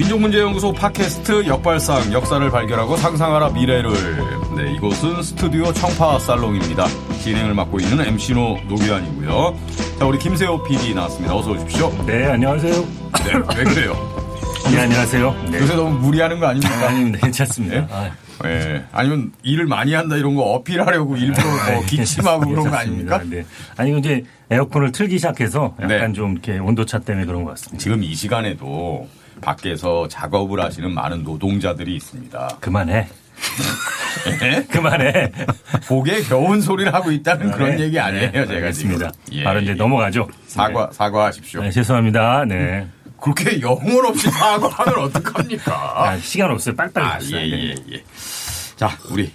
민족문제연구소 팟캐스트 역발상, 역사를 발견하고 상상하라 미래를. 네, 이곳은 스튜디오 청파 살롱입니다. 진행을 맡고 있는 MC노 노규환이고요. 자, 우리 김세호 PD 나왔습니다. 어서 오십시오. 네, 안녕하세요. 네, 왜 그래요? 네, 안녕하세요. 네. 요새 너무 무리하는 거 아닙니까? 아닙니다. 괜찮습니다. 네? 네. 아니면 일을 많이 한다 이런 거 어필하려고 일부러 뭐 기침하고 그런 거 아닙니까? 네. 아니, 이제 에어컨을 틀기 시작해서 약간 네. 좀 이렇게 온도차 때문에 그런 것 같습니다. 지금 이 시간에도 밖에서 작업을 하시는 많은 노동자들이 있습니다. 그만해. 네? 그만해. 복에 겨운 소리를 하고 있다는 그런 네. 얘기 아니에요, 네, 제가 알겠습니다. 지금. 예, 바로 이제 예. 넘어가죠. 사과하십시오. 네, 죄송합니다. 네. 그렇게 영혼 없이 사과하면 어떡합니까? 시간 없어요. 빨리빨리 합시다. 예. 자, 우리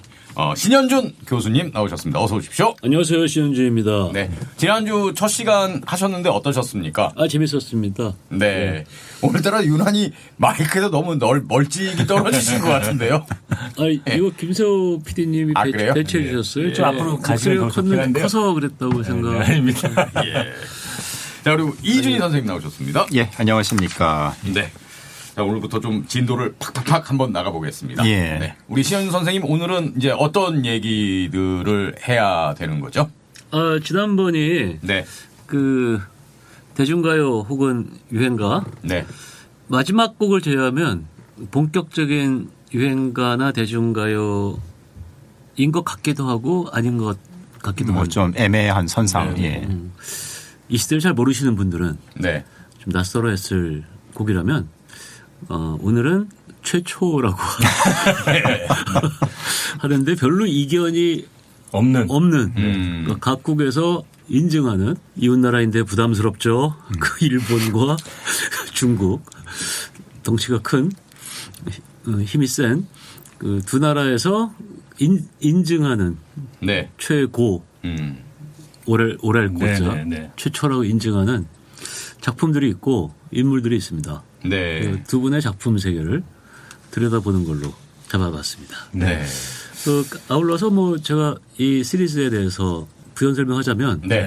신현준 교수님 나오셨습니다. 어서 오십시오. 안녕하세요. 신현주입니다. 네. 지난주 첫 시간 하셨는데 어떠셨습니까? 재밌었습니다. 네. 오늘따라 유난히 마이크에서 너무 멀찍이 떨어지신 것 같은데요. 이거 김세호 PD님이 그래요? 배치해 주셨어요? 좀 앞으로 가시면 더 좋긴 한데요. 커서 그랬다고 생각. 아닙니다. 예. 자, 그리고 이준희 선생님 나오셨습니다. 예, 안녕하십니까. 네. 자, 오늘부터 좀 진도를 팍팍팍 한번 나가보겠습니다. 예. 네. 우리 신현준 선생님 오늘은 이제 어떤 얘기들을 해야 되는 거죠? 지난번이 네. 그 대중가요 혹은 유행가 네. 마지막 곡을 제외하면 본격적인 유행가나 대중가요인 것 같기도 하고 아닌 것 같기도 하고. 좀 애매한 선상. 네. 예. 이 시대를 잘 모르시는 분들은 네. 좀 낯설어 했을 곡이라면 오늘은 최초라고 하는데 별로 이견이 없는. 그러니까 각국에서 인증하는 이웃나라인데 부담스럽죠. 그 일본과 중국 덩치가 큰 힘이 센 그 두 나라에서 인증하는 네. 최고 오랄고자 네. 최초라고 인증하는 작품들이 있고 인물들이 있습니다. 네. 두 분의 작품 세계를 들여다보는 걸로 잡아봤습니다. 네. 아울러서 뭐 제가 이 시리즈에 대해서 부연 설명하자면 네.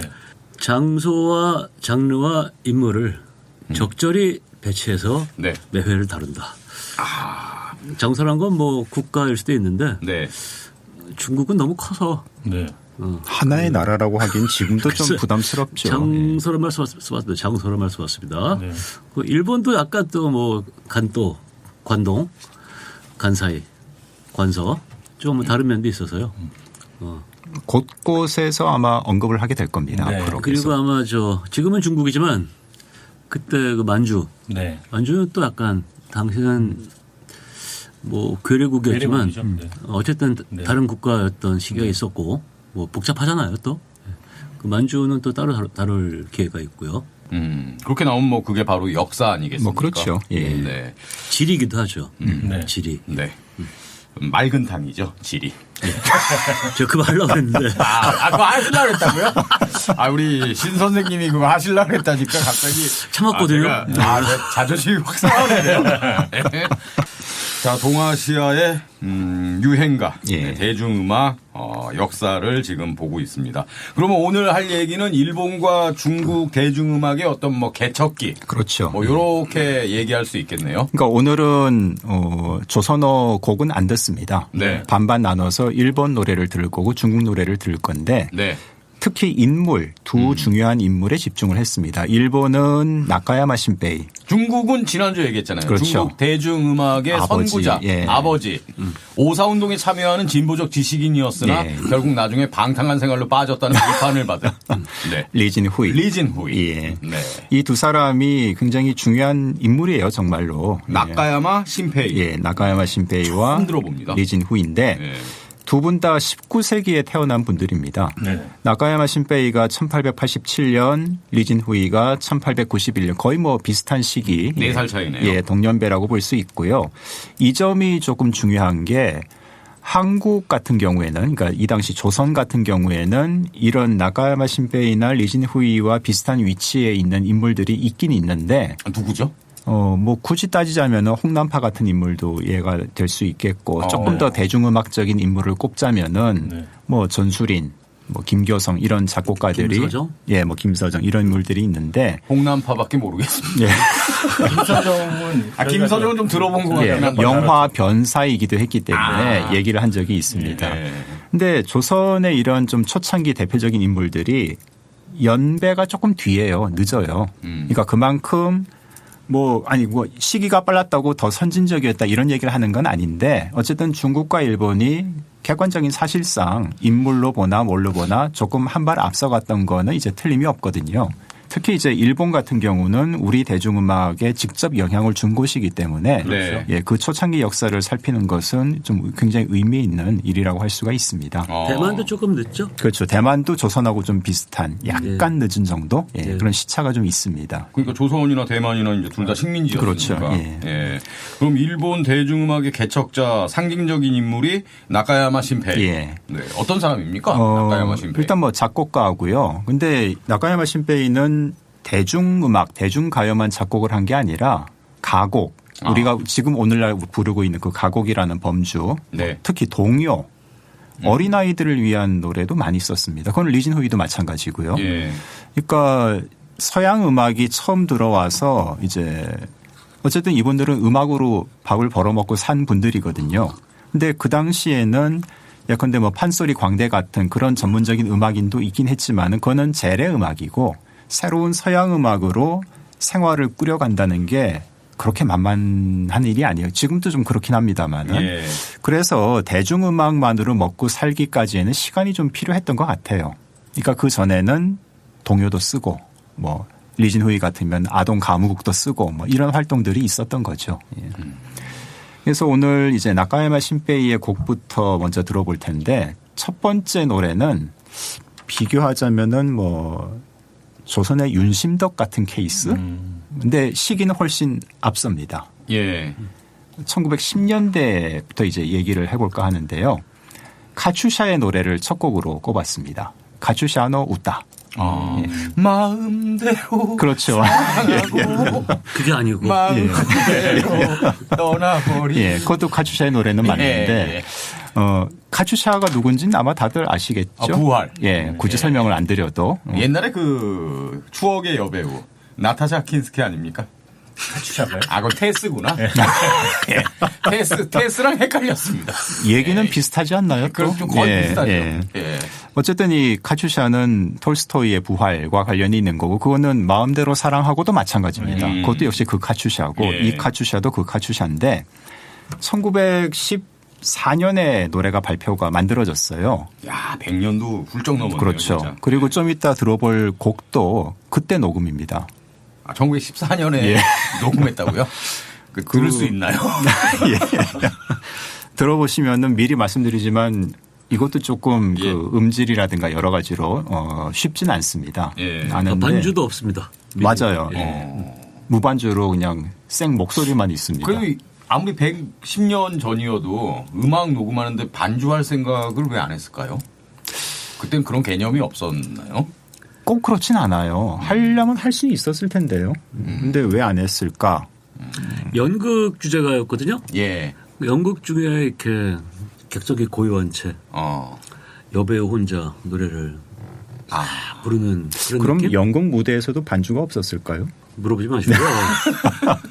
장소와 장르와 인물을 적절히 배치해서 네. 매회를 다룬다. 장소란 건 뭐 국가일 수도 있는데 네. 중국은 너무 커서 네. 하나의 나라라고 하긴 지금도 좀 부담스럽죠. 장소란 말 써봤습니다. 장소란 말 써봤습니다. 네. 그 일본도 약간 또 뭐 간도, 관동, 간사이, 관서 좀 다른 면도 있어서요. 곳곳에서 아마 언급을 하게 될 겁니다. 네. 앞으로. 그리고 아마 지금은 중국이지만 그때 그 만주, 네. 만주는 또 약간 당시는 뭐 괴뢰국이었지만 괴뢰국이죠. 네. 어쨌든 네. 다른 국가였던 시기가 있었고 뭐 복잡하잖아요 또. 그 만주는 또 따로 다룰 기회가 있고요. 그렇게 나오면 뭐 그게 바로 역사 아니겠습니까? 뭐 그렇죠. 예. 네. 지리기도 하죠. 네. 지리. 네. 맑은 탕이죠, 지리. 저 그거 하려고 했는데. 그거 하시려고 했다고요? 우리 신 선생님이 그거 하시려고 했다니까 갑자기. 참았거든요. 자존심이 확 상하네요. 네. 자, 동아시아의 유행가, 예. 대중음악 역사를 지금 보고 있습니다. 그러면 오늘 할 얘기는 일본과 중국 대중음악의 어떤 뭐 개척기, 그렇죠. 뭐 이렇게 얘기할 수 있겠네요. 그러니까 오늘은 조선어 곡은 안 듣습니다. 네. 반반 나눠서 일본 노래를 들을 거고 중국 노래를 들을 건데 네. 특히 인물, 두 중요한 인물에 집중을 했습니다. 일본은 나카야마 신베이. 중국은 지난주에 얘기했잖아요. 그렇죠. 중국 대중음악의 아버지, 선구자, 예. 아버지. 오사운동에 참여하는 진보적 지식인이었으나 예. 결국 나중에 방탕한 생활로 빠졌다는 비판을 받은 네. 리진 후이. 리진 후이. 예. 네. 이 두 사람이 굉장히 중요한 인물이에요, 정말로. 나카야마 신페이. 예, 나카야마 신베이와 처음 들어봅니다. 리진 후이인데 네. 두 분 다 19세기에 태어난 분들입니다. 네. 나카야마 신베이가 1887년, 리진 후이가 1891년 거의 뭐 비슷한 시기. 4살 차이네요. 예, 동년배라고 볼 수 있고요. 이 점이 조금 중요한 게 한국 같은 경우에는 그러니까 이 당시 조선 같은 경우에는 이런 나카야마 신베이나 리진 후이와 비슷한 위치에 있는 인물들이 있긴 있는데 누구죠? 뭐 굳이 따지자면 홍남파 같은 인물도 이해가 될 수 있겠고 조금 더 대중음악적인 인물을 꼽자면은 네. 뭐 전수린, 뭐 김교성 이런 작곡가들이 김서정? 예, 뭐 김서정 이런 인물들이 있는데 홍남파밖에 모르겠습니다. 예. 김서정은 김서정은 좀 들어본 것 예, 같긴 한데. 영화 변사이기도 했기 때문에 얘기를 한 적이 있습니다. 예. 근데 조선의 이런 좀 초창기 대표적인 인물들이 연배가 조금 뒤에요. 늦어요. 그러니까 그만큼 뭐 시기가 빨랐다고 더 선진적이었다 이런 얘기를 하는 건 아닌데 어쨌든 중국과 일본이 객관적인 사실상 인물로 보나 뭘로 보나 조금 한 발 앞서갔던 거는 이제 틀림이 없거든요. 특히 이제 일본 같은 경우는 우리 대중음악에 직접 영향을 준 곳이기 때문에 네. 예, 그 초창기 역사를 살피는 것은 좀 굉장히 의미 있는 일이라고 할 수가 있습니다. 대만도 조금 늦죠? 그렇죠. 대만도 조선하고 좀 비슷한 약간 늦은 정도 예, 그런 시차가 좀 있습니다. 그러니까 조선이나 대만이나 이제 둘 다 식민지였으니까. 그렇죠. 예. 예. 그럼 일본 대중음악의 개척자 상징적인 인물이 나카야마 신페이. 예. 네. 어떤 사람입니까? 나카야마 신페이. 일단 뭐 작곡가고요. 근데 나카야마 신페이는 대중음악, 대중가요만 작곡을 한 게 아니라 가곡, 우리가 지금 오늘날 부르고 있는 그 가곡이라는 범주, 네. 특히 동요, 어린아이들을 위한 노래도 많이 썼습니다. 그건 리진후이도 마찬가지고요. 예. 그러니까 서양 음악이 처음 들어와서 이제 어쨌든 이분들은 음악으로 밥을 벌어먹고 산 분들이거든요. 근데 그 당시에는 예컨대 뭐 판소리 광대 같은 그런 전문적인 음악인도 있긴 했지만은 그거는 재래 음악이고 새로운 서양 음악으로 생활을 꾸려간다는 게 그렇게 만만한 일이 아니에요. 지금도 좀 그렇긴 합니다만은. 예. 그래서 대중음악만으로 먹고 살기까지에는 시간이 좀 필요했던 것 같아요. 그러니까 그 전에는 동요도 쓰고 뭐 리진후이 같으면 아동 가무국도 쓰고 뭐 이런 활동들이 있었던 거죠. 예. 그래서 오늘 이제 나카야마 신페이의 곡부터 먼저 들어볼 텐데 첫 번째 노래는 비교하자면은 뭐 조선의 윤심덕 같은 케이스. 근데 시기는 훨씬 앞섭니다. 예. 1910년대부터 이제 얘기를 해볼까 하는데요. 카츄샤의 노래를 첫 곡으로 꼽았습니다. 카츄샤노 우타. 마음대로. 그렇죠. 그게 아니고. 마음대로 떠나버리. 예, 그것도 카츄샤의 노래는 맞는데, 카츄샤가 누군지는 아마 다들 아시겠죠? 부활. 예, 굳이 설명을 안 드려도. 옛날에 그 추억의 여배우 나타샤 킨스키 아닙니까? 카츄샤가요? 아, 그건 테스구나. 예. 테스랑 헷갈렸습니다. 얘기는 비슷하지 않나요? 또? 그럼 좀 거의 비슷하죠. 예. 예. 어쨌든 이 카츄샤는 톨스토이의 부활과 관련이 있는 거고 그거는 마음대로 사랑하고도 마찬가지입니다. 그것도 역시 그 카츄샤고 예. 이 카츄샤도 그 카츄샤인데 1914년에 노래가 발표가 만들어졌어요. 야, 100년도 훌쩍 넘었네요. 그렇죠. 진짜. 그리고 좀 이따 들어볼 곡도 그때 녹음입니다. 아, 1914년에 예. 녹음했다고요? 들을 수 있나요? 예. 들어보시면은 미리 말씀드리지만 이것도 조금 예. 그 음질이라든가 여러 가지로 쉽진 않습니다. 예. 아는데 반주도 없습니다. 맞아요. 예. 예. 무반주로 그냥 생 목소리만 있습니다. 그래도 아무리 110년 전이어도 음악 녹음하는데 반주할 생각을 왜 안 했을까요? 그땐 그런 개념이 없었나요? 꼭 그렇진 않아요. 하려면 할 수 있었을 텐데요. 근데 왜 안 했을까? 연극 주제가였거든요. 예. 연극 중에 이렇게 객석이 고요한 채 여배우 혼자 노래를 부르는 그런 그럼 느낌? 연극 무대에서도 반주가 없었을까요? 물어보지 마시고요.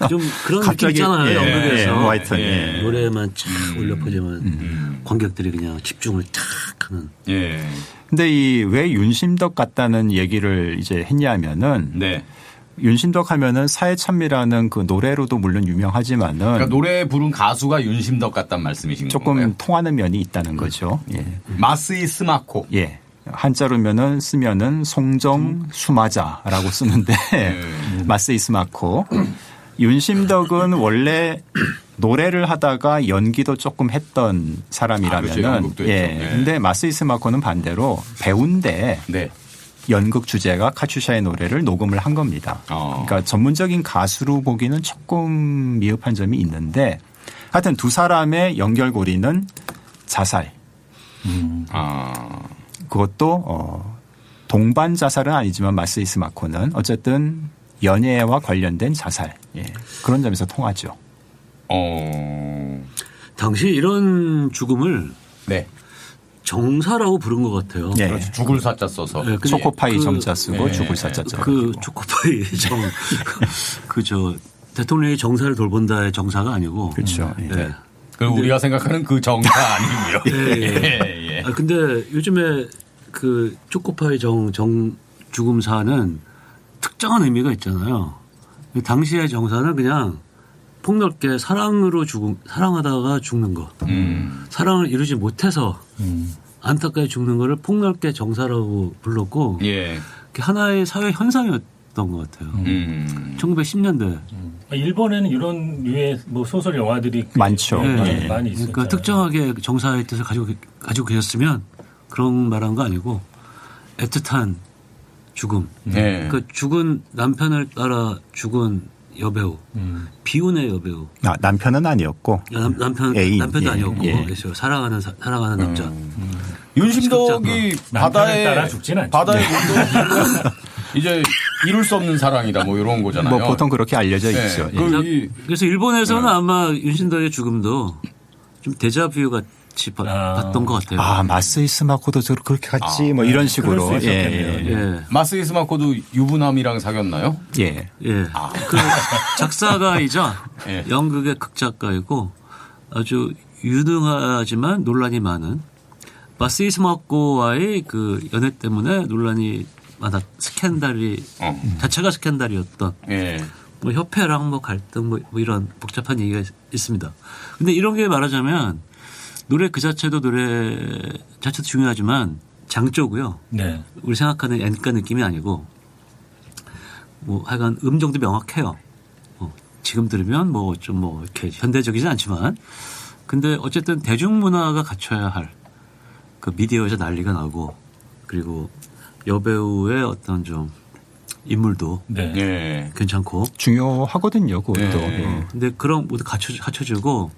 좀 그런 느낌 갑자기, 있잖아요. 예, 연극에서. 예, 뭐 하여튼, 예. 노래만 쫙 올려 퍼지면 관객들이 그냥 집중을 탁 하는. 예. 근데 이 왜 윤심덕 같다는 얘기를 이제 했냐면은 네. 윤심덕 하면은 사회참미라는 그 노래로도 물론 유명하지만은 그러니까 노래 부른 가수가 윤심덕 같단 말씀이신 조금 건가요? 통하는 면이 있다는 거죠. 예. 마스이 스마코. 예. 한자로면은 쓰면은 송정 수마자라고 쓰는데 마스이스마코. 윤심덕은 원래 노래를 하다가 연기도 조금 했던 사람이라면은 그렇죠. 연극도 했죠. 예. 예. 근데 마스이스마코는 반대로 배우인데 네. 연극 주제가 카츄샤의 노래를 녹음을 한 겁니다. 그러니까 전문적인 가수로 보기는 조금 미흡한 점이 있는데 하여튼 두 사람의 연결고리는 자살. 그것도 동반 자살은 아니지만 마스이스마코는 어쨌든 연예와 관련된 자살. 예. 그런 점에서 통하죠. 당시 이런 죽음을 네. 정사라고 부른 것 같아요. 예. 그렇죠. 죽을 사자 써서. 네, 근데 초코파이 정자 쓰고 죽을 사자 자. 그 초코파이 그저 대통령이 정사를 돌본다의 정사가 아니고. 그렇죠. 예. 네. 그 우리가 생각하는 그 정사 아니고요. 예. 아, 근데 요즘에 그 초코파이 죽음사는 특정한 의미가 있잖아요. 당시의 정사는 그냥 폭넓게 사랑하다가 죽는 거. 사랑을 이루지 못해서 안타까이 죽는 거를 폭넓게 정사라고 불렀고. 예. 하나의 사회 현상이었던 것 같아요. 1910년대. 일본에는 이런 류의 뭐 소설 영화들이 많죠. 네. 많이 있었죠. 그러니까 특정하게 정사의 뜻을 가지고 계셨으면 그런 말한 거 아니고 애틋한 죽음. 예. 그 죽은 남편을 따라 죽은 여배우, 비운의 여배우. 아, 남편은 아니었고 애인. 남편도 예, 아니었고 예. 사랑하는 남자. 윤심덕이 남편을 따라 죽진 않죠. 바다에 못 이제 이룰 수 없는 사랑이다 뭐 이런 거잖아요. 뭐 보통 그렇게 알려져 네. 있죠. 예. 그래서 일본에서는 아마 윤신덕의 죽음도 좀 데자뷰 같이 봤던 것 같아요. 아, 마스이스마코도 그렇게 같이 뭐 이런 식으로. 그럴 수 있었겠네요. 예. 마스이스마코도 유부남이랑 사귀었나요? 예. 예. 그 작사가이자 예. 연극의 극작가이고 아주 유능하지만 논란이 많은 마스이스마코와의 그 연애 때문에 논란이 많았 스캔들이 자체가 스캔들이었던 예. 뭐 협회랑 뭐 갈등 뭐 이런 복잡한 얘기가 있습니다. 근데 이런 게 말하자면 노래 그 자체도 중요하지만 장조고요. 네. 우리 생각하는 엔가 느낌이 아니고 뭐 하여간 음정도 명확해요. 지금 들으면 뭐 좀 뭐 이렇게 현대적이진 않지만 근데 어쨌든 대중문화가 갖춰야 할 그 미디어에서 난리가 나고 그리고 여배우의 어떤 좀 인물도 네. 예. 괜찮고 중요하거든요, 그것도. 네. 예. 근데 그런 모두 갖춰주고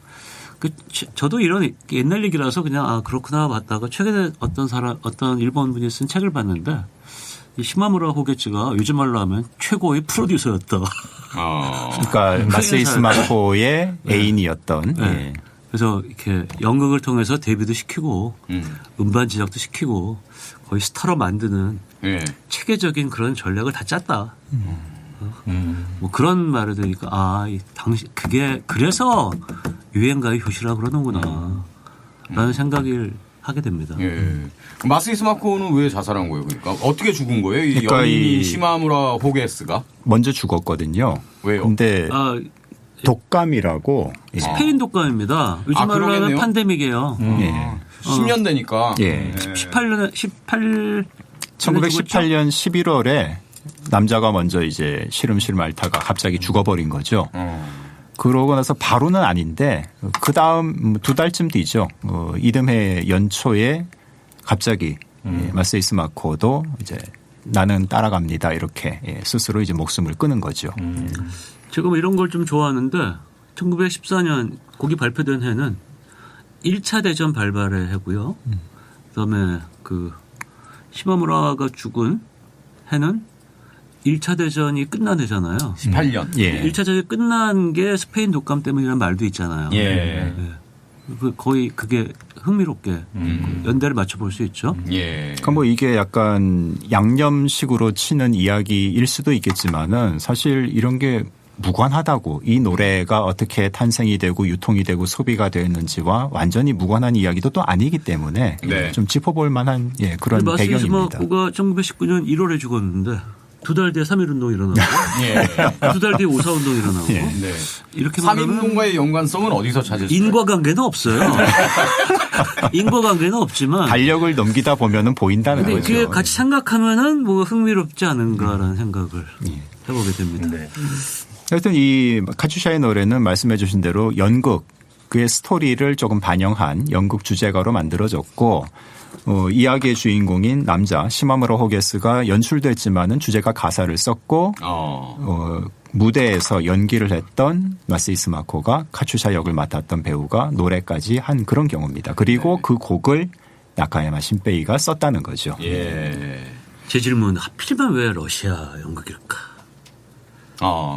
저도 이런 옛날 얘기라서 그냥 그렇구나 봤다가 최근에 어떤 일본 분이 쓴 책을 봤는데 이 시마무라 호게츠가 요즘 말로 하면 최고의 프로듀서였다. 그러니까 마스이스마코의 애인이었던. 네. 예. 그래서 이렇게 연극을 통해서 데뷔도 시키고 음반 제작도 시키고 거의 스타로 만드는 예. 체계적인 그런 전략을 다 짰다. 뭐 그런 말을 들으니까 당시 그게 그래서 유행가의 효시라 그러는구나 라는 생각을 하게 됩니다. 예. 마스이스마코는 왜 자살한 거예요? 그러니까 어떻게 죽은 거예요? 이 그러니까 연인인 시마무라 호게스가 먼저 죽었거든요. 왜요? 근데 독감이라고. 예. 스페인 독감입니다. 요즘 말로 하면 그러겠네요. 팬데믹이에요. 예. 10년 되니까. 예. 1918 1918년 11월에 남자가 먼저 이제 시름시름 앓다가 갑자기 죽어버린 거죠. 그러고 나서 바로는 아닌데 그 다음 2달쯤 뒤죠. 이듬해 연초에 갑자기 마스이스마코도 이제 나는 따라갑니다. 이렇게 스스로 이제 목숨을 끊은 거죠. 제가 뭐 이런 걸 좀 좋아하는데 1914년 곡이 발표된 해는 1차 대전 발발의 해고요. 그다음에 그 시마무라가 죽은 해는 1차 대전이 끝난 해잖아요. 18년. 예. 1차 대전이 끝난 게 스페인 독감 때문이라는 말도 있잖아요. 예. 거의 그게 흥미롭게 연대를 맞춰볼 수 있죠. 예. 그러니까 뭐 이게 약간 양념식으로 치는 이야기일 수도 있겠지만은 사실 이런 게 무관하다고 이 노래가 어떻게 탄생이 되고 유통이 되고 소비가 되었는지와 완전히 무관한 이야기도 또 아니기 때문에 네. 좀 짚어볼 만한 그런 배경입니다. 마스이스마코가 1919년 1월에 죽었는데 2달 뒤에 3.1운동이 일어나고 예. 2달 뒤에 5.4운동이 일어나고 네. 이렇게 말하면 3인동과의 연관성은 어디서 찾을 수 있어요? 인과관계는 없어요. 인과관계는 없지만 달력을 넘기다 보면은 보인다는 근데 거죠. 그게 같이 생각하면은 뭐 흥미롭지 않은가라는 생각을 해보게 됩니다. 네. 하여튼 이 카츄샤의 노래는 말씀해 주신 대로 연극 그의 스토리를 조금 반영한 연극 주제가로 만들어졌고 이야기의 주인공인 남자 시마무라 호게스가 연출됐지만은 주제가 가사를 썼고 무대에서 연기를 했던 마스이스마코가 카츄샤 역을 맡았던 배우가 노래까지 한 그런 경우입니다. 그리고 그 곡을 나카야마 신베이가 썼다는 거죠. 예. 제 질문 하필이면 왜 러시아 연극일까?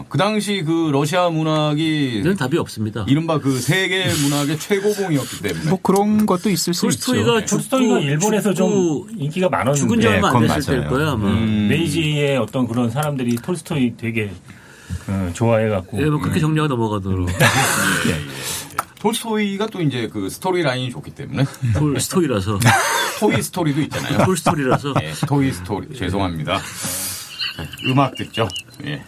그 당시 그 러시아 문학이 는 답이 없습니다. 이른바 그 세계 문학의 최고봉이었기 때문에. 뭐 그런 것도 있을 수 있죠. 톨스토이가 일본에서 좀 인기가 많았는데 죽은 지 얼마 안 그건 됐을 맞아요. 때일 거야 아마. 메이지의 어떤 그런 사람들이 톨스토이 되게 좋아해갖고. 예, 뭐 그렇게 정리하고 넘어가도록. 톨스토이가 또 이제 그 스토리 라인이 좋기 때문에. 톨 스토리라서. 토이 스토리도 있잖아요. 톨 스토리라서. 네, 토이 스토리. 죄송합니다. 음악 듣죠. 예.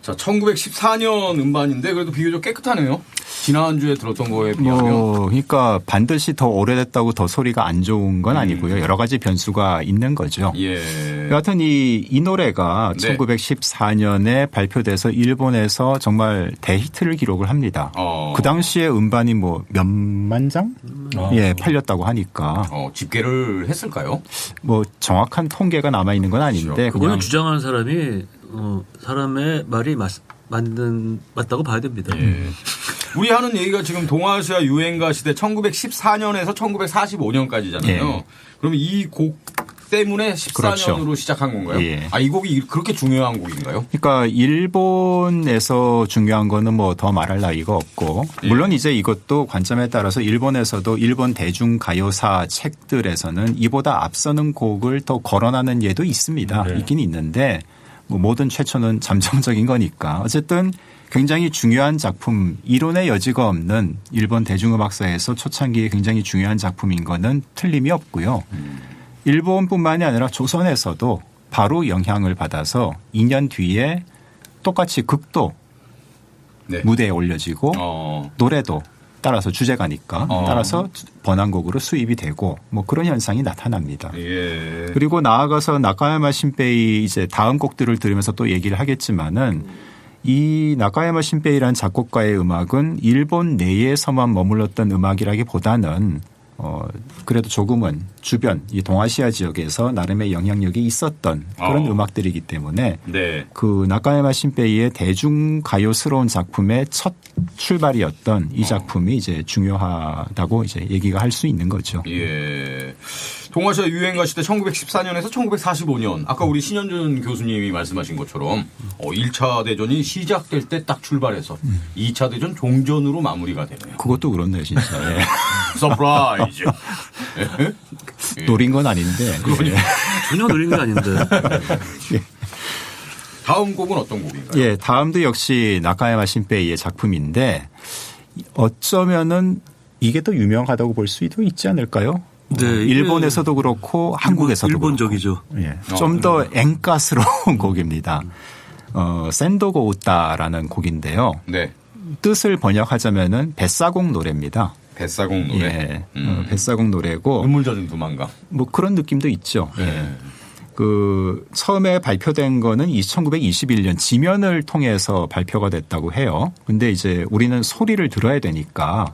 자, 1914년 음반인데 그래도 비교적 깨끗하네요. 지난주에 들었던 거에 비하면. 그러니까 반드시 더 오래됐다고 더 소리가 안 좋은 건 아니고요. 여러 가지 변수가 있는 거죠. 예. 여하튼 이 노래가 네. 1914년에 발표돼서 일본에서 정말 대히트를 기록을 합니다. 그 당시에 음반이 뭐 몇만 장? 예, 팔렸다고 하니까. 집계를 했을까요? 뭐 정확한 통계가 남아 있는 건 아닌데 그거는 그냥 주장하는 사람이 사람의 말이 맞다고 봐야 됩니다. 예. 우리 하는 얘기가 지금 동아시아 유행가 시대 1914년에서 1945년까지잖아요. 예. 그러면 이 곡 때문에 14년으로 그렇죠. 시작한 건가요? 예. 이 곡이 그렇게 중요한 곡인가요? 그러니까 일본에서 중요한 거는 뭐 더 말할 나위가 없고 물론 이제 이것도 관점에 따라서 일본에서도 일본 대중가요사 책들에서는 이보다 앞서는 곡을 더 거론하는 예도 있습니다. 네. 있긴 있는데 뭐 모든 최초는 잠정적인 거니까 어쨌든 굉장히 중요한 작품, 이론의 여지가 없는 일본 대중음악사에서 초창기에 굉장히 중요한 작품인 거는 틀림이 없고요. 일본뿐만이 아니라 조선에서도 바로 영향을 받아서 2년 뒤에 똑같이 극도 네. 무대에 올려지고 노래도 따라서 주제가니까 따라서 번안곡으로 수입이 되고 뭐 그런 현상이 나타납니다. 예. 그리고 나아가서 나카야마 신베이 이제 다음 곡들을 들으면서 또 얘기를 하겠지만은 이 나카야마 신베이라는 작곡가의 음악은 일본 내에서만 머물렀던 음악이라기보다는 그래도 조금은 주변 이 동아시아 지역에서 나름의 영향력이 있었던 그런 음악들이기 때문에 네. 그 나카야마 신베이의 대중가요스러운 작품의 첫 출발이었던 이 작품이 이제 중요하다고 이제 얘기가 할 수 있는 거죠. 예. 동아시아 유행가 시대 1914년에서 1945년 아까 우리 신현준 교수님이 말씀하신 것처럼 1차 대전이 시작될 때 딱 출발해서 2차 대전 종전으로 마무리가 되네요. 그것도 그렇네요, 진짜. 예. 서프라이즈. 노린 건 아닌데. 예. 전혀 노린 게 아닌데. 다음 곡은 어떤 곡인가요? 예, 다음도 역시 나카야마 신베이의 작품인데 어쩌면은 이게 더 유명하다고 볼 수도 있지 않을까요? 네, 일본에서도 그렇고 한국에서도 일본적이죠. 그렇고. 예, 좀 더 앵가스러운 곡입니다. 센도고 우따라는 곡인데요. 네. 뜻을 번역하자면은 뱃사공 노래입니다. 뱃사공 노래. 예, 뱃사공 노래고 눈물 젖은 두만강. 뭐 그런 느낌도 있죠. 네. 예. 그 처음에 발표된 거는 1921년 지면을 통해서 발표가 됐다고 해요. 근데 이제 우리는 소리를 들어야 되니까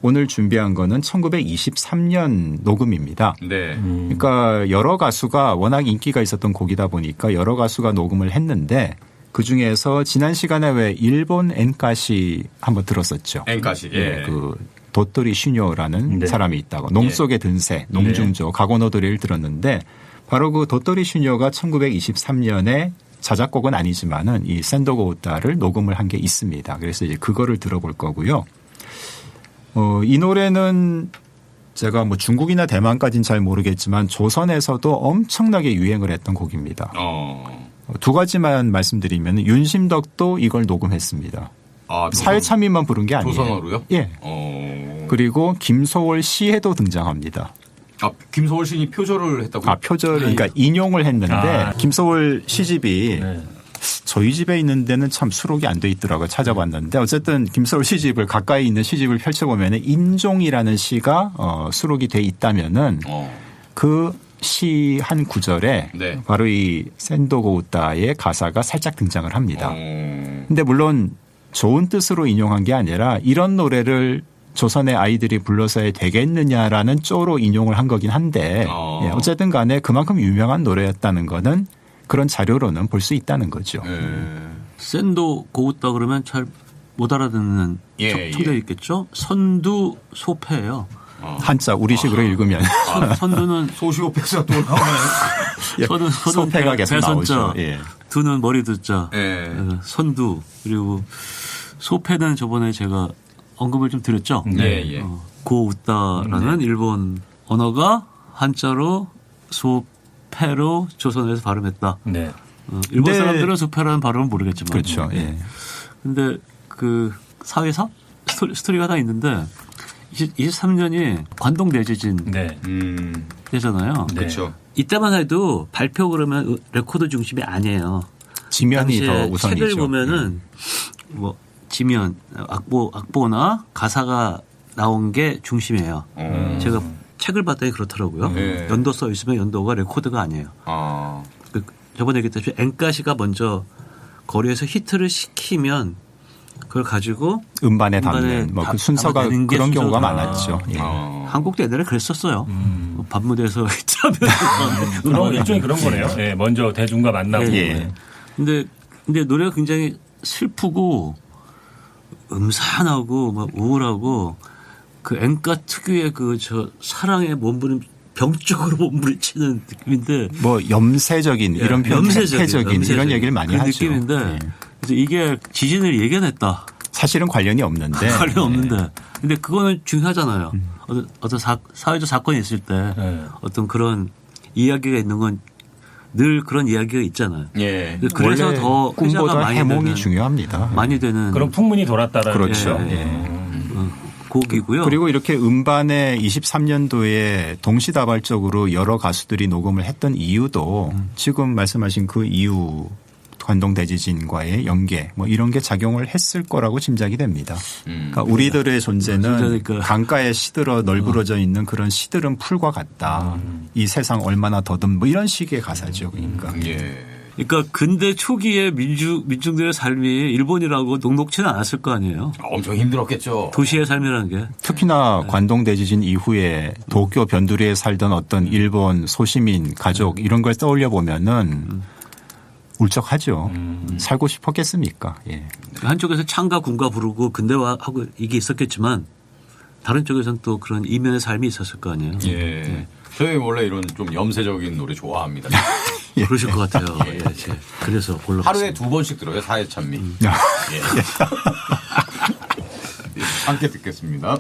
오늘 준비한 거는 1923년 녹음입니다. 네. 그러니까 여러 가수가 워낙 인기가 있었던 곡이다 보니까 여러 가수가 녹음을 했는데 그중에서 지난 시간에 왜 일본 엔카시 한번 들었었죠. 엔카시. 예. 그 도토리 슈뇨라는 네. 사람이 있다고 농 속의 든새, 농중조, 가고노도리를 들었는데 바로 그 도토리 슈뇨가 1923년에 자작곡은 아니지만은 이 센도고 우따를 녹음을 한 게 있습니다. 그래서 이제 그거를 들어볼 거고요. 이 노래는 제가 뭐 중국이나 대만까지는 잘 모르겠지만 조선에서도 엄청나게 유행을 했던 곡입니다. 두 가지만 말씀드리면 윤심덕도 이걸 녹음했습니다. 사회참인만 부른 게 아니에요. 조선어로요? 예. 그리고 김소월 시에도 등장합니다. 김소월 시인이 표절을 했다고요? 표절, 그러니까 인용을 했는데 김소월 시집이 저희 집에 있는 데는 참 수록이 안 돼 있더라고요. 찾아봤는데 어쨌든 김소월 시집을 가까이 있는 시집을 펼쳐보면 인종이라는 시가 수록이 돼 있다면은 그 시 한 구절에 네. 바로 이 센도고 우따의 가사가 살짝 등장을 합니다. 근데 물론 좋은 뜻으로 인용한 게 아니라 이런 노래를 조선의 아이들이 불러서야 되겠느냐라는 쪼로 인용을 한 거긴 한데 예, 어쨌든 간에 그만큼 유명한 노래였다는 거는 그런 자료로는 볼 수 있다는 거죠. 센도 고우따 그러면 잘 못 알아듣는 청자가 있겠죠. 선두 소패예요. 한자 우리식으로 읽으면 선두는 소시오패스가 또 나오네. 소패가 계속 나오죠. 예. 두는 머리 두자. 예. 선두 그리고 소패는 저번에 제가 언급을 좀 드렸죠. 예. 고우따라는 일본 언어가 한자로 소패로 조선에서 발음했다. 네. 일본 사람들은 소패라는 발음은 모르겠지만. 그렇죠. 예. 근데 그 사회사 스토리가 하나 있는데 23년이 관동 대지진 때잖아요. 네. 그렇죠. 이때만 해도 발표 그러면 레코드 중심이 아니에요. 지면이 더 우선이죠. 책을 보면은 뭐 지면 악보나 가사가 나온 게 중심이에요. 제가 책을 봤더니 그렇더라고요. 네. 연도 써 있으면 연도가 레코드가 아니에요. 저번에 얘기했듯이 엔카시가 먼저 거리에서 히트를 시키면 그걸 가지고 음반에 담는 뭐 그 순서가 그런 경우가 많았죠. 예. 한국도 옛날에 그랬었어요. 밤무대에서 그런 일종의 그런 거네요. 예, 먼저 대중과 만나고. 예. 근데 노래가 굉장히 슬프고 음산하고 막 우울하고 그 엔카 특유의 그 저 사랑에 몸부림 병적으로 몸부림치는 느낌인데 뭐 염세적인 이런 표현, 폐적인 이런 얘기를 많이 그 하죠. 느낌인데 예. 그래서 이게 지진을 예견했다. 사실은 관련이 없는데. 관련 없는데. 근데 그거는 중요하잖아요. 어떤 사회적 사건이 있을 때 어떤 그런 이야기가 있는 건 늘 그런 이야기가 있잖아요. 예. 그래서 더 꿈보다 많이 해몽이 되는, 중요합니다. 많이 되는 그런 풍문이 돌았다라는. 그렇죠. 곡이고요. 그리고 이렇게 음반에 23년도에 동시다발적으로 여러 가수들이 녹음을 했던 이유도 지금 말씀하신 그 이유 관동 대지진과의 연계 뭐 이런 게 작용을 했을 거라고 짐작이 됩니다. 그러니까 우리들의 존재는 강가에 시들어 널브러져 있는 그런 시들은 풀과 같다. 이 세상 얼마나 더듬 뭐 이런 식의 가사죠. 그러니까. 예. 그러니까 근대 초기에 민중들의 삶이 일본이라고 녹록지는 않았을 거 아니에요. 엄청 힘들었겠죠. 도시의 삶이라는 게. 특히나 관동 대지진 이후에 도쿄 변두리에 살던 어떤 일본 소시민 가족 이런 걸 떠올려 보면은 울적하죠. 살고 싶었겠습니까? 예. 한쪽에서 창가 군가 부르고 근대화하고 이게 있었겠지만 다른 쪽에서는 또 그런 이면의 삶이 있었을 거 아니에요. 예. 저희 원래 이런 좀 염세적인 노래 좋아합니다. 그러실 것 같아요. 예. 그래서 골라봤습니다. 하루에 2번씩 들어요. 사회찬미. 예. 함께 듣겠습니다.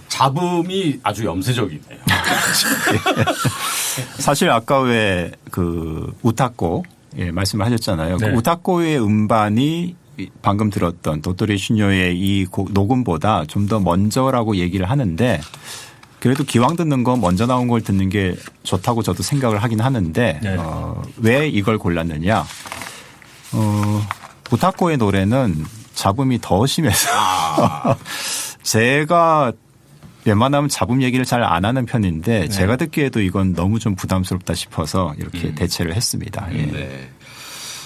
잡음이 아주 염세적이네요. 사실 아까 왜 그 우타코 말씀을 하셨잖아요. 네. 그 우타코의 음반이 방금 들었던 도토리 슈뇨의 이 녹음보다 좀 더 먼저라고 얘기를 하는데 그래도 기왕 듣는 거 먼저 나온 걸 듣는 게 좋다고 저도 생각을 하긴 하는데 네. 왜 이걸 골랐느냐. 우타코의 노래는 잡음이 더 심해서 제가 웬만하면 잡음 얘기를 잘 안 하는 편인데 제가 듣기에도 이건 너무 좀 부담스럽다 싶어서 이렇게 대체를 했습니다. 예. 네.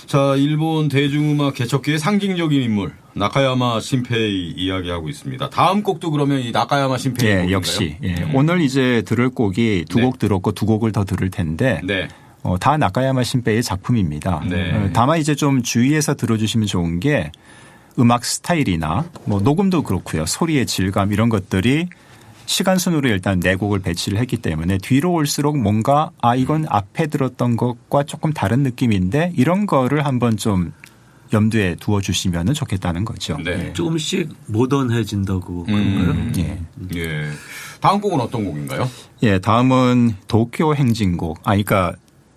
자, 일본 대중음악 개척기의 상징적인 인물 나카야마 신페이 이야기하고 있습니다. 다음 곡도 그러면 이 나카야마 신페이 곡인가요? 역시 오늘 이제 들을 곡이 두 곡 들었고 두 곡을 더 들을 텐데 네. 다 나카야마 신페이의 작품입니다. 네. 다만 이제 좀 주의해서 들어주시면 좋은 게 음악 스타일이나 뭐 녹음도 그렇고요. 소리의 질감 이런 것들이 시간 순으로 일단 네 곡을 배치를 했기 때문에 뒤로 올수록 뭔가 이건 앞에 들었던 것과 조금 다른 느낌인데 이런 거를 한번 좀 염두에 두어주시면 좋겠다는 거죠. 네. 조금씩 모던해진다고 그런가요? 예. 예. 다음 곡은 어떤 곡인가요? 예, 다음은 도쿄 행진곡. 그러니까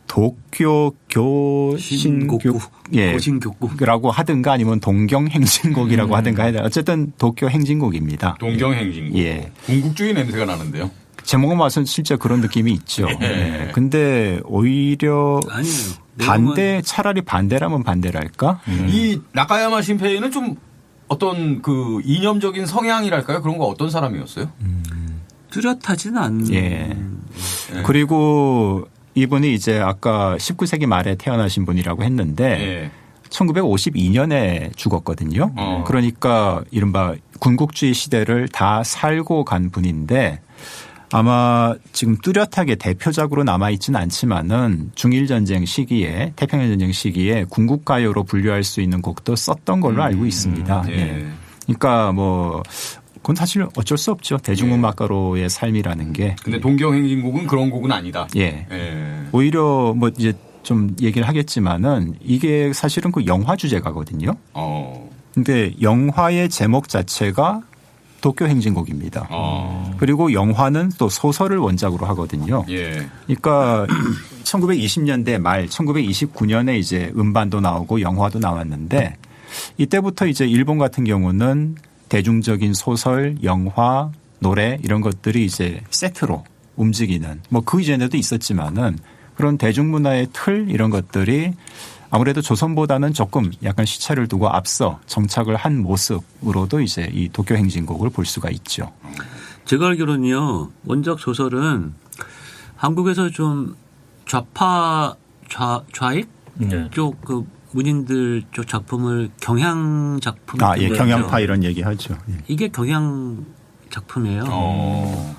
도쿄 교신곡 고신교구. 하든가 아니면 동경 행진곡이라고 하든가 해야 어쨌든 도쿄 행진곡입니다. 동경 행진곡. 예. 궁극주의 냄새가 나는데요. 제목만 봐서는 실제 그런 느낌이 있죠. 네. 근데 오히려 아니에요. 차라리 반대라면 반대랄까? 이 나카야마 신페이는 좀 어떤 그 이념적인 성향이랄까요? 그런 거 어떤 사람이었어요? 뚜렷하지는 않는. 예. 그리고 이분이 이제 아까 19세기 말에 태어나신 분이라고 했는데 예. 1952년에 죽었거든요. 그러니까 이른바 군국주의 시대를 다 살고 간 분인데 아마 지금 뚜렷하게 대표작으로 남아있지는 않지만은 중일전쟁 시기에 태평양전쟁 시기에 군국가요로 분류할 수 있는 곡도 썼던 걸로 알고 있습니다. 예. 예. 그러니까 뭐 그건 사실 어쩔 수 없죠. 대중음악가로의 삶이라는 게. 근데 동경행진곡은 그런 곡은 아니다. 예. 예. 오히려 뭐 이제 좀 얘기를 하겠지만은 이게 사실은 그 영화 주제가거든요. 근데 영화의 제목 자체가 도쿄 행진곡입니다. 그리고 영화는 또 소설을 원작으로 하거든요. 예. 그러니까 1920년대 말 1929년에 이제 음반도 나오고 영화도 나왔는데 이때부터 이제 일본 같은 경우는 대중적인 소설, 영화, 노래 이런 것들이 이제 세트로 움직이는 뭐 그 이전에도 있었지만은 그런 대중문화의 틀 이런 것들이 아무래도 조선보다는 조금 약간 시차를 두고 앞서 정착을 한 모습으로도 이제 이 도쿄 행진곡을 볼 수가 있죠. 제가 알기로는요. 원작 소설은 한국에서 좀 좌익 쪽 그 문인들 쪽 작품을 경향 작품. 예, 경향파 이런 얘기 하죠. 예. 이게 경향 작품이에요.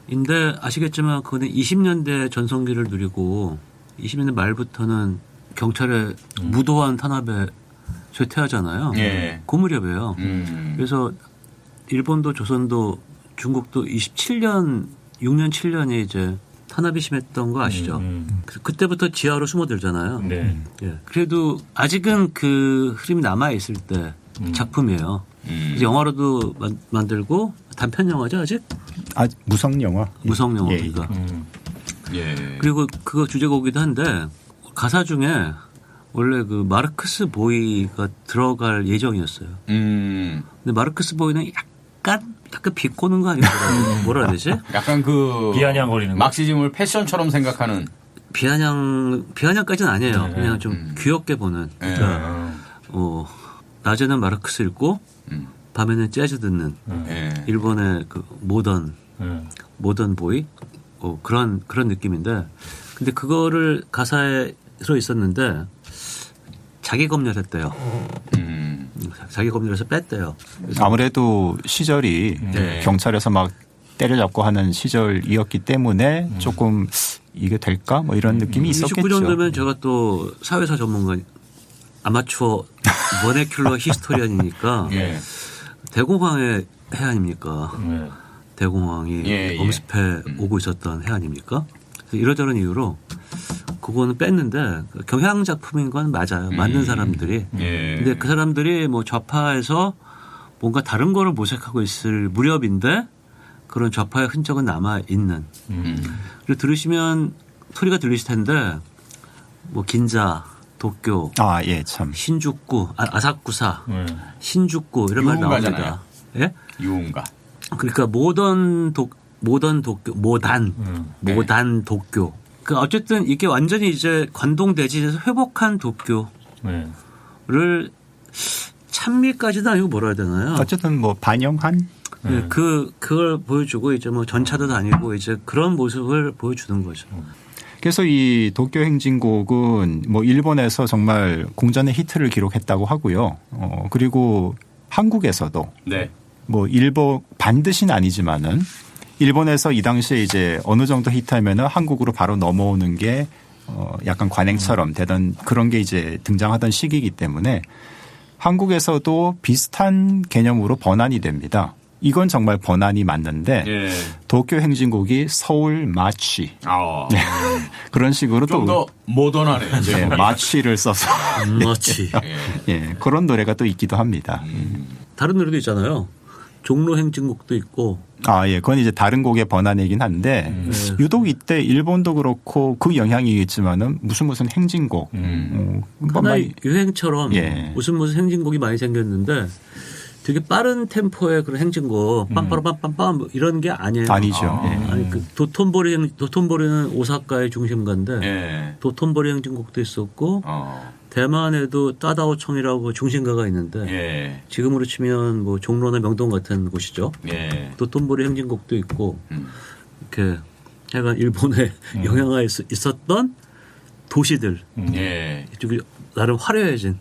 인데 아시겠지만 그거는 20년대 전성기를 누리고 20년대 말부터는 경찰의 무도한 탄압에 쇠퇴하잖아요. 예. 그 무렵이에요. 그래서 일본도 조선도 중국도 6년 7년에 이제 탄압이 심했던 거 아시죠? 그때부터 지하로 숨어들잖아요. 네. 예. 그래도 아직은 그 흐름이 남아있을 때 작품이에요. 그래서 영화로도 만들고 단편 영화죠 아직? 무성 영화. 무성 영화. 예, 그러니까. 예. 그리고 그거 주제곡이기도 한데 가사 중에 원래 그 마르크스 보이가 들어갈 예정이었어요. 근데 마르크스 보이는 약간 비꼬는 거 아니에요? 뭐라 해야 되지? 약간 그 비아냥거리는 거. 막시즘을 패션처럼 생각하는. 비아냥까지는 아니에요. 네. 그냥 좀 귀엽게 보는. 그러니까 낮에는 마르크스 읽고 밤에는 재즈 듣는 일본의 그 모던 보이 그런 느낌인데 근데 그거를 가사에 들어 있었는데 자기 검열했대요. 자기 검열해서 뺐대요. 아무래도 시절이 경찰에서 막 때려잡고 하는 시절이었기 때문에 조금 이게 될까? 뭐 이런 느낌이 있었겠죠. 29 정도면 제가 또 사회사 전문가 아마추어 버네큘러 히스토리언이니까 대공황의 해 아닙니까? 대공황이 엄습해 오고 있었던 해 아닙니까? 이러저런 이유로 그거는 뺐는데 경향 작품인 건 맞아요. 만든 사람들이. 근데 그 사람들이 뭐 좌파에서 뭔가 다른 거를 모색하고 있을 무렵인데 그런 좌파의 흔적은 남아 있는. 그리고 들으시면 소리가 들리실 텐데 뭐 긴자, 도쿄, 예, 참. 신주쿠, 아사쿠사, 신주쿠 이런 말 나옵니다. 예? 유흥가. 그러니까 모던 도쿄, 모단 도쿄. 그 어쨌든 이게 완전히 이제 관동 대진에서 회복한 도쿄를 찬미까지도 아니고 뭐라 해야 되나요? 어쨌든 뭐 반영한. 그걸 보여주고 이제 뭐 전차도 다니고 이제 그런 모습을 보여주는 거죠. 그래서 이 도쿄 행진곡은 뭐 일본에서 정말 공전의 히트를 기록했다고 하고요. 그리고 한국에서도 뭐 일본 반드시는 아니지만은 일본에서 이 당시에 이제 어느 정도 히트하면은 한국으로 바로 넘어오는 게 약간 관행처럼 되던 그런 게 이제 등장하던 시기이기 때문에 한국에서도 비슷한 개념으로 번안이 됩니다. 이건 정말 번안이 맞는데 도쿄 행진곡이 서울 마취 그런 식으로 좀 더 모던하네요. 네, 마취를 써서 마취 그런 노래가 또 있기도 합니다. 다른 노래도 있잖아요. 종로 행진곡도 있고. 그건 이제 다른 곡의 번안이긴 한데 유독 이때 일본도 그렇고 그 영향이겠지만은 무슨 행진곡. 하나의 유행처럼 무슨 행진곡이 많이 생겼는데 되게 빠른 템포의 그런 행진곡 빰빠라빰빰빰 뭐 이런 게 아니에요. 아니죠. 예. 아니 그 도톤보리는 오사카의 중심가인데 예. 도톤보리 행진곡도 있었고 대만에도 따다오청이라고 중심가가 있는데 예. 지금으로 치면 뭐 종로나 명동 같은 곳이죠. 예. 도톤보리 행진곡도 있고 이렇게 약간 일본에 영향이 있었던 도시들 예. 이쪽이 나름 화려해진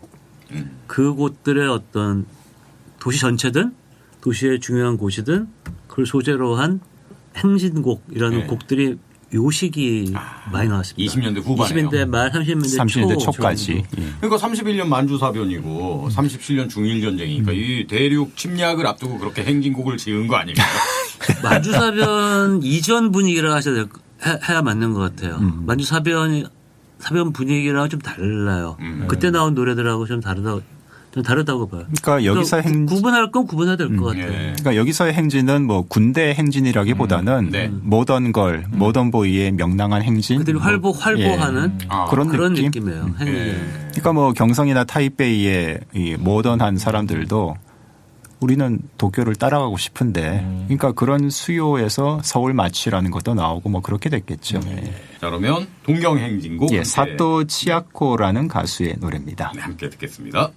그곳들의 어떤 도시 전체든 도시의 중요한 곳이든 그걸 소재로 한 행진곡이라는 예. 곡들이 요 시기 많이 나왔습니다. 20년대 후반에요. 20년대 말 30년대 초까지. 예. 그러니까 31년 만주사변이고 37년 중일전쟁이니까 이 대륙 침략을 앞두고 그렇게 행진곡을 지은 거 아닙니까? 만주사변 이전 분위기라 해야 맞는 것 같아요. 만주사변 분위기랑 좀 달라요. 그때 나온 노래들하고 좀 다르다고 봐요. 그러니까 여기서 구분할 건 구분해야 될 것 같아요. 예. 그러니까 여기서의 행진은 뭐 군대 행진이라기보다는 네. 모던 보이의 명랑한 행진. 그들이 활보하는 그런 느낌? 느낌이에요. 행진. 그러니까 뭐 경성이나 타이베이의 이 모던한 사람들도 우리는 도쿄를 따라가고 싶은데 그러니까 그런 수요에서 서울 마치라는 것도 나오고 뭐 그렇게 됐겠죠. 자, 그러면 동경행진곡 예, 사또 치아코라는 가수의 노래입니다. 네, 함께 듣겠습니다.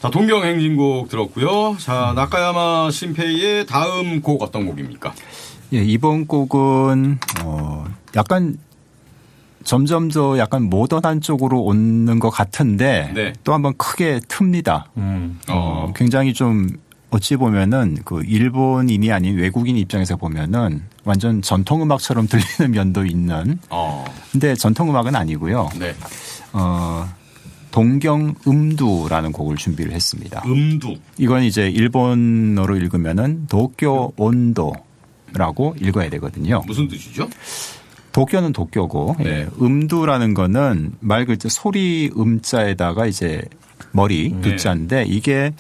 자, 동경행진곡 들었고요. 자, 나카야마 신페이의 다음 곡 어떤 곡입니까? 예, 이번 곡은 약간 점점 더 약간 모던한 쪽으로 오는 것 같은데 네. 또 한번 크게 틉니다. 굉장히 좀 어찌 보면은 그 일본인이 아닌 외국인 입장에서 보면은 완전 전통음악처럼 들리는 면도 있는. 근데 전통음악은 아니고요. 네. 동경음두라는 곡을 준비를 했습니다. 음두. 이건 이제 일본어로 읽으면은 도쿄 온도라고 읽어야 되거든요. 무슨 뜻이죠? 도쿄는 도쿄고 네. 음두라는 거는 말 그대로 소리 음자에다가 이제 머리 두자인데 이게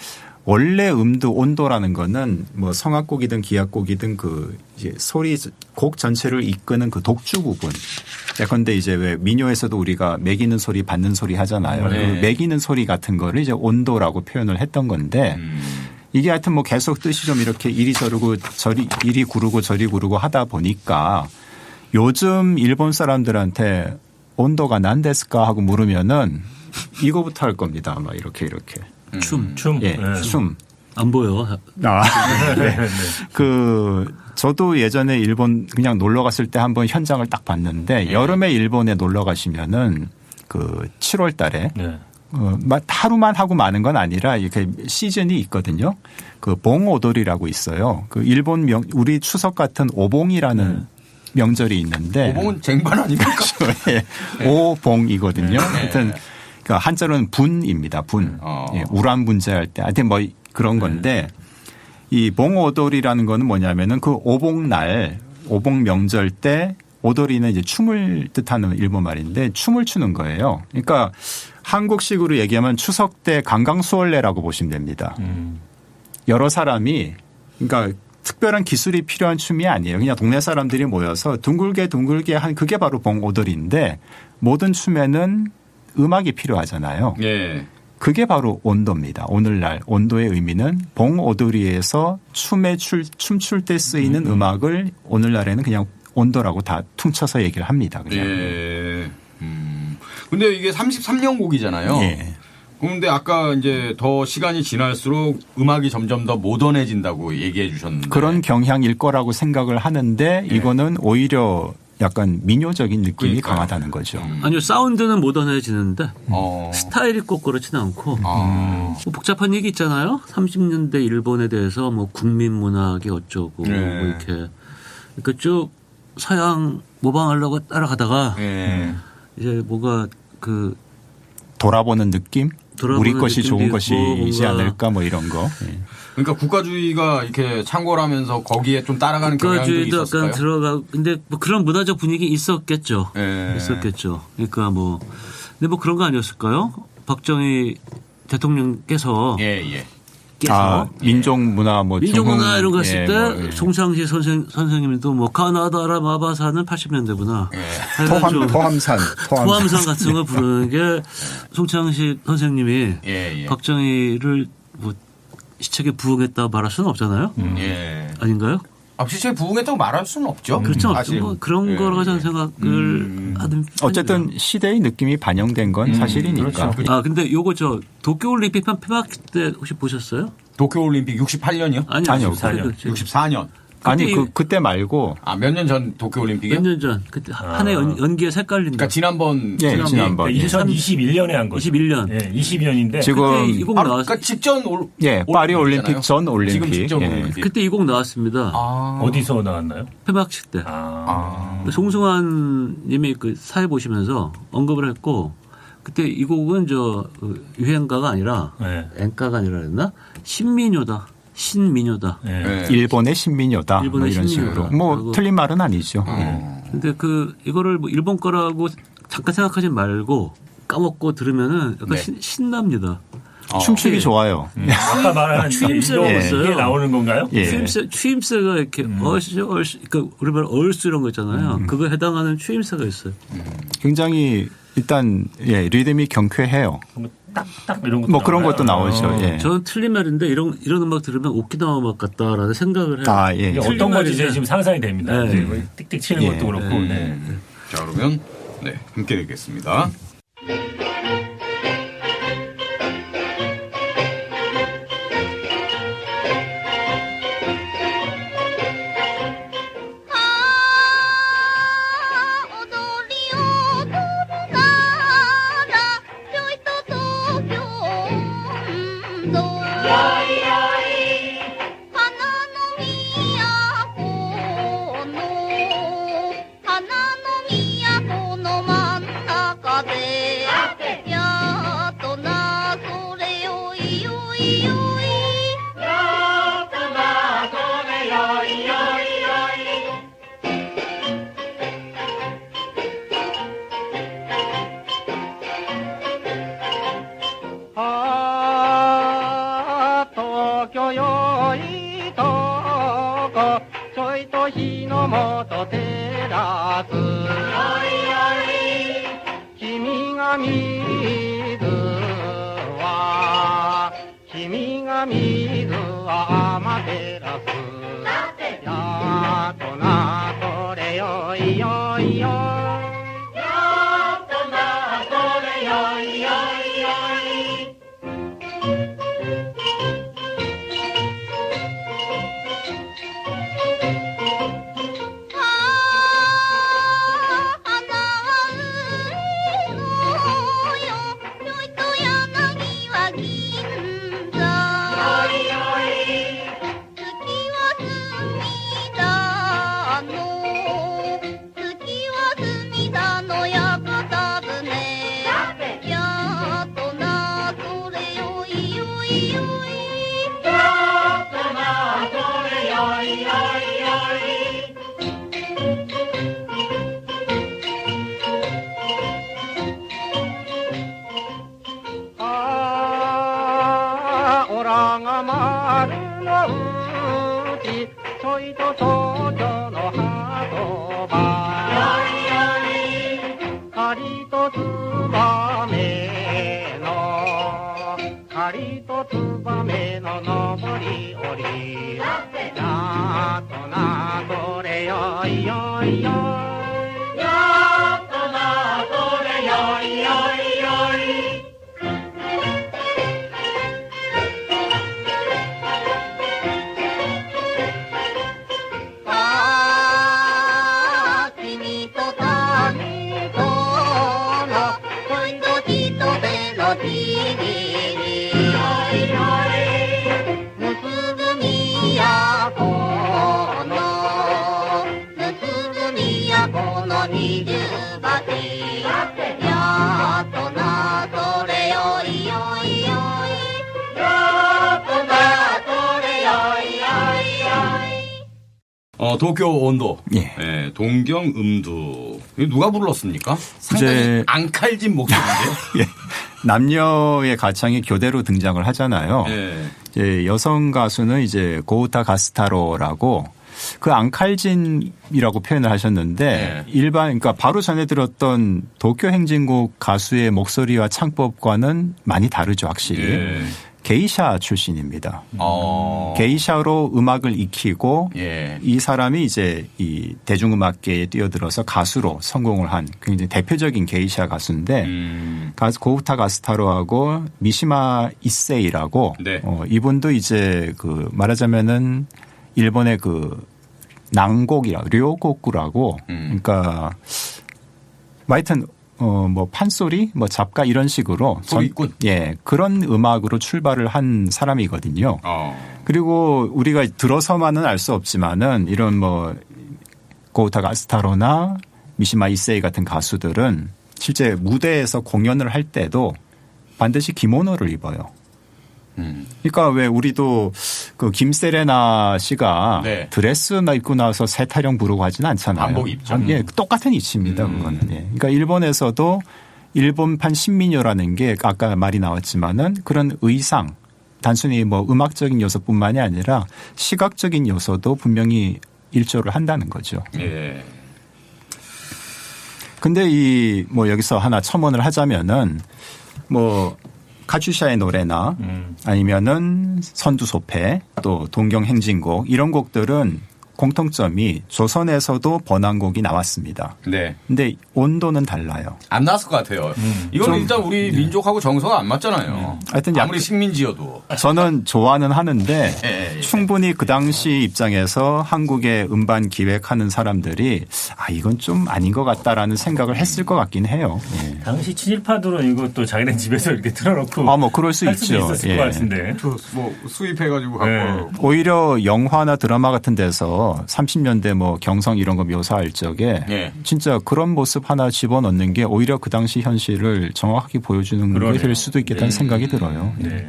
원래 음도 온도라는 거는 뭐 성악곡이든 기악곡이든 그 이제 소리 곡 전체를 이끄는 그 독주 부분. 예컨대 이제 왜 민요에서도 우리가 매기는 소리, 받는 소리 하잖아요. 네. 그 매기는 소리 같은 거를 이제 온도라고 표현을 했던 건데 이게 하여튼 뭐 계속 뜻이 좀 이렇게 이리 저르고 이리 구르고 저리 구르고 하다 보니까 요즘 일본 사람들한테 온도가 난 데스까 하고 물으면은 이거부터 할 겁니다. 아마 이렇게. 춤. 예, 네. 춤. 안 보여. 네. 저도 예전에 일본 그냥 놀러 갔을 때 한번 현장을 딱 봤는데 여름에 일본에 놀러 가시면은 그 7월 달에 네. 하루만 하고 마는 건 아니라 이렇게 시즌이 있거든요. 그 봉오돌이라고 있어요. 그 일본 우리 추석 같은 오봉이라는 명절이 있는데 오봉은 쟁반 아닙니까? 예, 오봉이거든요. 하여튼 그러니까 한자로는 분입니다. 분. 예, 우란 분자할 때 하여튼 뭐 그런 건데 이 봉오돌이라는 거는 뭐냐면은 그 오봉날 오봉 명절 때 오돌이는 이제 춤을 뜻하는 일본 말인데 춤을 추는 거예요. 그러니까 한국식으로 얘기하면 추석 때 강강수월래라고 보시면 됩니다. 여러 사람이 그러니까 특별한 기술이 필요한 춤이 아니에요. 그냥 동네 사람들이 모여서 둥글게 한 그게 바로 봉오돌인데 모든 춤에는 음악이 필요하잖아요. 예. 그게 바로 온도입니다. 오늘날 온도의 의미는 봉오돌이에서 춤출 때 쓰이는 음악을 오늘날에는 그냥 온도라고 다 퉁쳐서 얘기를 합니다. 그냥. 예. 근데 이게 33년 곡이잖아요. 예. 그런데 아까 이제 더 시간이 지날수록 음악이 점점 더 모던해진다고 얘기해 주셨는데. 그런 경향일 거라고 생각을 하는데 이거는 오히려 약간 민요적인 느낌이 그러니까요. 강하다는 거죠. 아니요, 사운드는 모던해지는데 어. 스타일이 꼭 그렇지는 않고 아. 뭐 복잡한 얘기 있잖아요. 30년대 일본에 대해서 뭐 국민 문학이 어쩌고 네. 뭐 이렇게 그러니까 쭉 서양 모방하려고 따라가다가 예. 이제 뭔가 그 돌아보는 느낌? 돌아보는 우리 것이 느낌도 좋은 있고 것이지 뭔가 않을까 뭐 이런 거. 예. 그러니까 국가주의가 이렇게 창궐하면서 거기에 좀 따라가는 경향도 국가주의도 있었을까요? 약간 들어가고 근데 뭐 그런 문화적 분위기 있었겠죠. 예. 있었겠죠. 그러니까 뭐 근데 뭐 그런 거 아니었을까요? 박정희 대통령께서 예. 민족문화 뭐 민족문화 중흥, 이런 거 했을 예, 때 뭐, 예. 송창시 선생님도 뭐 가나다라 마바사는 80년대구나. 토함산 토함산 같은 거 부르는 게 송창시 선생님이 예. 박정희를 뭐 시책에 부응했다 말할 수는 없잖아요. 예. 아닌가요? 시체에 부응했다고 말할 수는 없죠. 그렇죠. 사실. 뭐 그런 거라고 저는 생각을 하는 어쨌든 시대의 느낌이 반영된 건 사실이니까. 그렇죠. 근데 요거 저 도쿄올림픽 폐막 때 혹시 보셨어요? 도쿄올림픽 68년이요? 아니요. 64년. 64년. 아니 그때 말고 몇 년 전 도쿄올림픽이요? 몇 년 전. 그때 한 해 연기에 색깔린다. 그러니까 지난번 지난번 2021년에 한 거죠. 21년. 예, 22년인데 지금 이곡 바로 나왔. 그러니까 직전 파리 올림픽 전 올림픽. 지금 직전 예. 올림픽. 그때 이 곡 나왔습니다. 어디서 나왔나요? 폐막식 때. 송승환님이 그 사회 보시면서 언급을 했고 그때 이 곡은 유행가가 아니라 네. 엔가가 아니라 그랬나? 신민요다. 네. 일본의 신민요다. 뭐 일본의 이런 신민요다. 식으로. 뭐 그리고 틀린 말은 아니죠. 근데 이거를 뭐 일본 거라고 잠깐 생각하지 말고 까먹고 들으면은 약간 신납니다. 춤추기 좋아요. 아까 말한 추임새가 이게 있어요. 나오는 건가요? 예. 추임새가 이렇게 그러니까 우리 말 얼쑤 이런 거 있잖아요. 그거에 해당하는 추임새가 있어요. 굉장히 일단 리듬이 경쾌해요. 딱 이런 것도 뭐 그런 나와요? 것도 나오죠. 예. 저는 틀린 말인데 이런 음악 들으면 오키나와 음악 같다라는 생각을 해요. 예. 이게 어떤 건지 이제 지금 상상이 됩니다. 네. 이제 뭐 띡띡 치는 것도 그렇고. 네. 자, 그러면 함께 듣겠습니다. 元照らす君が見るは君が見るは天照すやっとなそれよいよいよやっとなそれよいよいよいオラが丸の内ちょいと東京の鳩場仮とツバメの仮とツバメの上り下りやっとなそれよいよいよやっとなそれよいよいよい도쿄 온도, 예. 예, 동경 음두. 이거 누가 불렀습니까? 상당히 앙칼진 목소리인데요. 예. 남녀의 가창이 교대로 등장을 하잖아요. 예. 이제 여성 가수는 이제 고우타 가스타로라고 그 앙칼진이라고 표현을 하셨는데 일반 그러니까 바로 전에 들었던 도쿄 행진곡 가수의 목소리와 창법과는 많이 다르죠, 확실히. 예. 게이샤 출신입니다. 게이샤로 음악을 익히고 이 사람이 이제 이 대중음악계에 뛰어들어서 가수로 성공을 한 굉장히 대표적인 게이샤 가수인데 고우타 가스타로하고 미시마 이세이라고 네. 이분도 이제 그 말하자면은 일본의 그 낭곡이라 료곡구라고 그러니까 하여튼 뭐 판소리, 뭐 잡가 이런 식으로 소리꾼. 예, 그런 음악으로 출발을 한 사람이거든요. 그리고 우리가 들어서만은 알 수 없지만은 이런 뭐 고우타 가스타로나 미시마 이세이 같은 가수들은 실제 무대에서 공연을 할 때도 반드시 기모노를 입어요. 그러니까 왜 우리도 그 김세레나 씨가 네. 드레스나 입고 나서 세타령 부르고 하지는 않잖아요. 한복 입죠. 예, 똑같은 이치입니다. 그거는. 예. 그러니까 일본에서도 일본판 신민요라는 게 아까 말이 나왔지만은 그런 의상 단순히 뭐 음악적인 요소뿐만이 아니라 시각적인 요소도 분명히 일조를 한다는 거죠. 예. 근데 이 뭐 여기서 하나 첨언을 하자면은 뭐 카츄샤의 노래나 아니면은 선두소패 또 동경행진곡 이런 곡들은 공통점이 조선에서도 번안곡이 나왔습니다. 네. 근데 온도는 달라요. 안 나왔을 것 같아요. 이건 일단 우리 민족하고 정서가 안 맞잖아요. 하여튼 아무리 식민지여도. 저는 좋아는 하는데 예. 충분히 그 당시 입장에서 한국의 음반 기획하는 사람들이 아 이건 좀 아닌 것 같다라는 생각을 했을 것 같긴 해요. 예. 당시 친일파들은 이것도 자기네 집에서 이렇게 틀어놓고 아, 뭐 그럴 수 할 수도 있죠. 있었을 것 같은데. 뭐 수입해가지고 갖고. 네. 오히려 영화나 드라마 같은 데서 30년대 뭐 경성 이런 거 묘사할 적에 예. 진짜 그런 모습 하나 집어넣는 게 오히려 그 당시 현실을 정확하게 보여주는 게 될 수도 있겠다는 생각이 들어요. 네.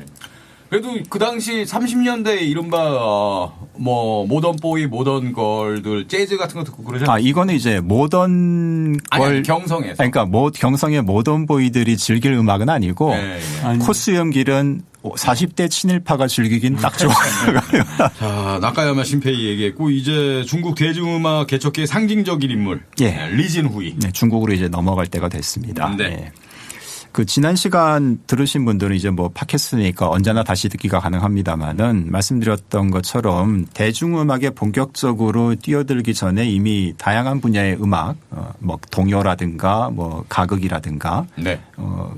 그래도 그 당시 30년대 이른바 뭐 모던 보이, 모던 걸들 재즈 같은 거 듣고 그러잖아요. 이거는 이제 모던 아니, 경성에서. 그러니까 경성의 모던 보이들이 즐길 음악은 아니고 네, 네. 코스염길은 40대 친일파가 즐기긴 딱 좋아요. 자, 나카야마 신페이 얘기했고 이제 중국 대중음악 개척기의 상징적인 인물 리진후이. 네, 중국으로 이제 넘어갈 때가 됐습니다. 네. 네. 그 지난 시간 들으신 분들은 이제 뭐 팟캐스트니까 언제나 다시 듣기가 가능합니다만은 말씀드렸던 것처럼 대중음악에 본격적으로 뛰어들기 전에 이미 다양한 분야의 음악, 뭐 동요라든가 뭐 가극이라든가 네.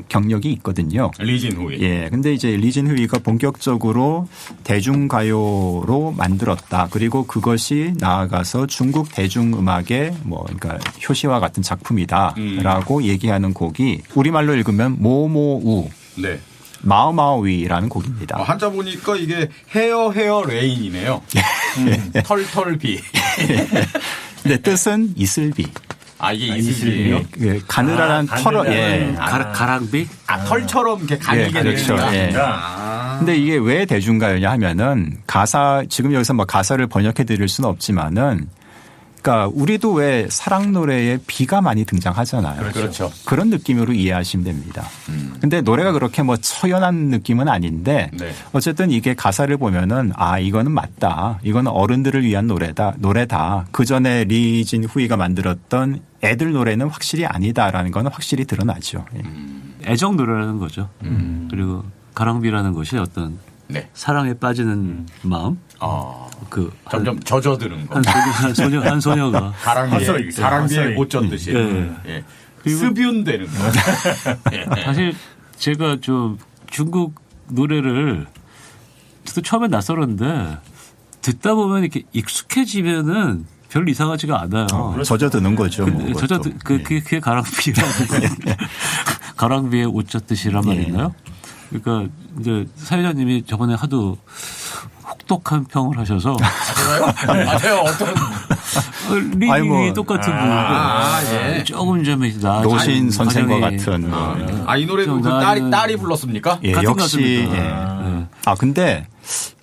경력이 있거든요. 리진후이. 예. 근데 이제 리진후이가 본격적으로 대중가요로 만들었다. 그리고 그것이 나아가서 중국 대중음악의 뭐 그러니까 효시와 같은 작품이다라고 얘기하는 곡이 우리말로 읽으면 모모우, 네. 마오마오위라는 곡입니다. 한자 보니까 이게 헤어 레인이네요. 털비. 근데 뜻은 이슬비. 이게 이슬비요? 예, 가느라란 털어, 예. 가랑비? 털처럼 이렇게 가리게 그렇죠. 되니까. 예. 근데 이게 왜 대중가요냐 하면은 지금 여기서 뭐 가사를 번역해 드릴 수는 없지만은 그러니까 우리도 왜 사랑 노래에 비가 많이 등장하잖아요. 그렇죠. 그런 느낌으로 이해하시면 됩니다. 근데 노래가 그렇게 뭐 처연한 느낌은 아닌데 네. 어쨌든 이게 가사를 보면은 이거는 맞다. 이거는 어른들을 위한 노래다. 그 전에 리진후이가 만들었던 애들 노래는 확실히 아니다라는 거는 확실히 드러나죠. 예. 애정 노래라는 거죠. 그리고 가랑비라는 것이 어떤 네. 사랑에 빠지는 마음. 점점 젖어드는 거. 한 소녀가 가랑비에 못 젖듯이. 예. 습윤되는 거. 사실 제가 좀 중국 노래를 저도 처음에 낯설었는데 듣다 보면 이렇게 익숙해지면은 별 이상하지가 않아요. 젖어드는 거죠. 그게 가랑비에 옷 젖듯이란 말이 있나요? 그러니까 이제 사회자님이 저번에 하도 혹독한 평을 하셔서 맞아요. 어떤 리딩이 똑같은 부분인데 조금 좀 노신 선생과 같은. 이 노래도 그 딸이 불렀습니까? 예, 역시. 근데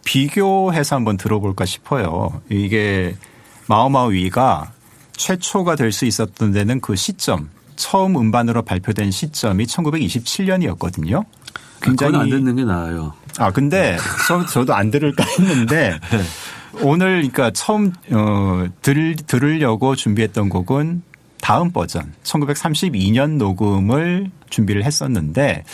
비교해서 한번 들어볼까 싶어요. 이게 마오마오위가 최초가 될 수 있었던 데는 그 시점, 처음 음반으로 발표된 시점이 1927년이었거든요. 굉장히 안 듣는 게 나아요. 근데 저도 안 들을까 했는데 오늘 그러니까 처음 들으려고 준비했던 곡은 다음 버전 1932년 녹음을 준비를 했었는데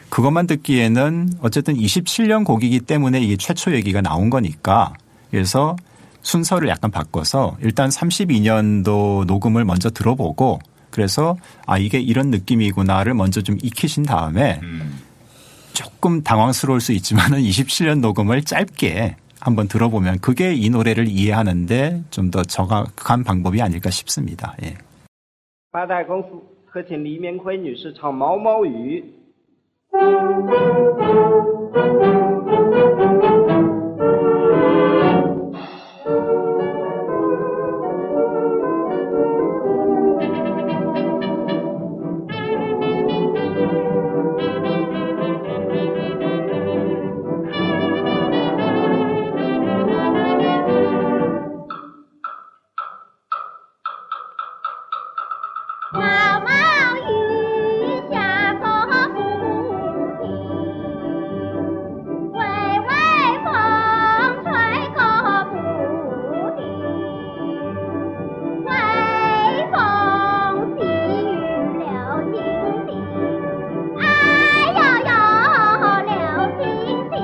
그것만 듣기에는 어쨌든 27년 곡이기 때문에 이게 최초 얘기가 나온 거니까 그래서 순서를 약간 바꿔서 일단 32년도 녹음을 먼저 들어보고 그래서 이게 이런 느낌이구나를 먼저 좀 익히신 다음에 조금 당황스러울 수 있지만은 27년 녹음을 짧게 한번 들어보면 그게 이 노래를 이해하는데 좀 더 정확한 방법이 아닐까 싶습니다. 예. 八代功夫，特请黎明辉女士唱《毛毛雨》。 毛毛雨下个不停，微微风吹个不停，微风细雨流星星，哎呦呦流星星，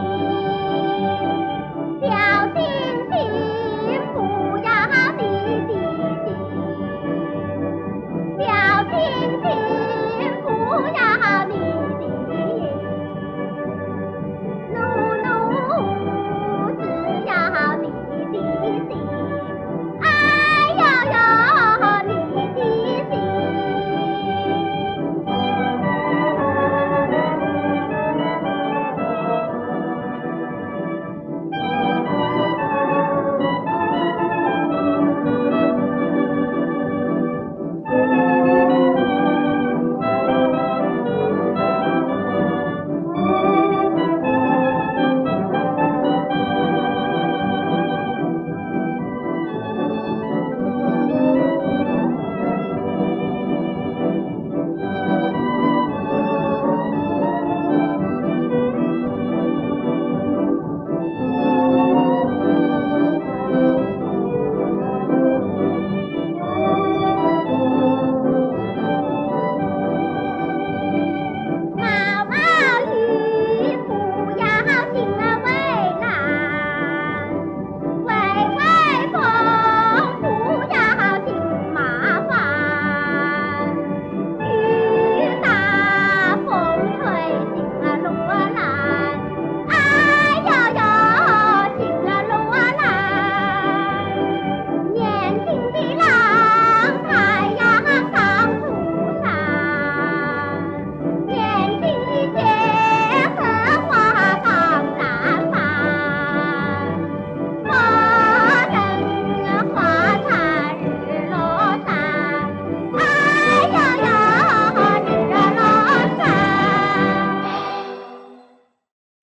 小星星不要滴滴滴。 小星星不要你的，噜噜只要你的心，哎呦呦你的心。 毛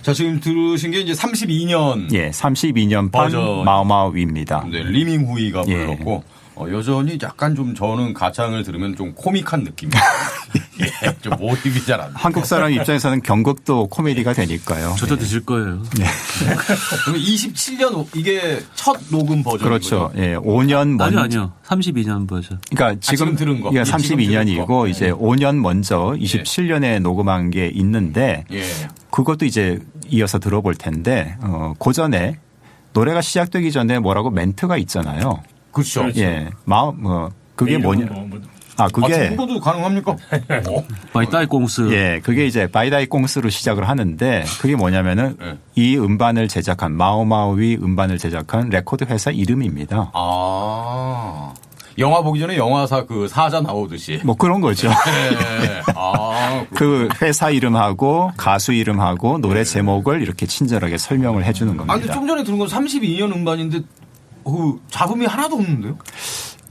자, 지금 들으신 게 이제 32년. 예, 32년판 버전. 마오마오입니다. 네, 리밍후이가 예. 불렀고, 여전히 약간 좀 저는 가창을 들으면 좀 코믹한 느낌. 예, 좀 몰입이 잘 안 돼요. 한국 사람 입장에서는 경극도 코미디가 되니까요. 저도 드실 거예요. 그럼 27년 이게 첫 녹음 버전이고요. 그렇죠. 예, 5년 먼저. 아니요. 32년 버전. 그러니까 지금 들은 거. 이게 예, 지금 들은 32년이고 거. 이제 5년 먼저 27년에 녹음한 게 있는데 예. 그것도 이제 이어서 들어볼 텐데 그 전에 노래가 시작되기 전에 뭐라고 멘트가 있잖아요. 그렇죠. 그렇죠. 예, 그게 뭐냐? 그게 중고도 가능합니까? 바이따이 꽁스. 예, 그게 이제 바이다이 꽁스로 시작을 하는데 그게 뭐냐면은 네. 이 음반을 제작한 마오마오의 음반을 제작한 레코드 회사 이름입니다. 아. 영화 보기 전에 영화사 그 사자 나오듯이. 뭐 그런 거죠. 네. 아, 그 회사 이름하고 가수 이름하고 노래 제목을 이렇게 친절하게 설명을 해주는 겁니다. 근데 좀 전에 들은 건 32년 음반인데 잡음이 하나도 없는데요?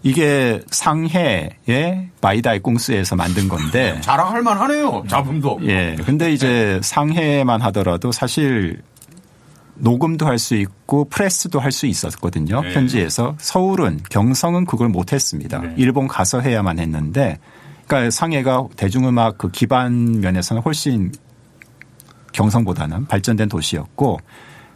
이게 상해의 바이다이 꽁스에서 만든 건데. 자랑할 만하네요. 잡음도 없고. 예. 근데 이제 상해만 하더라도 사실 녹음도 할 수 있고 프레스도 할 수 있었거든요. 네. 현지에서. 서울은 경성은 그걸 못 했습니다. 네. 일본 가서 해야만 했는데 그러니까 상해가 대중음악 그 기반 면에서는 훨씬 경성보다는 발전된 도시였고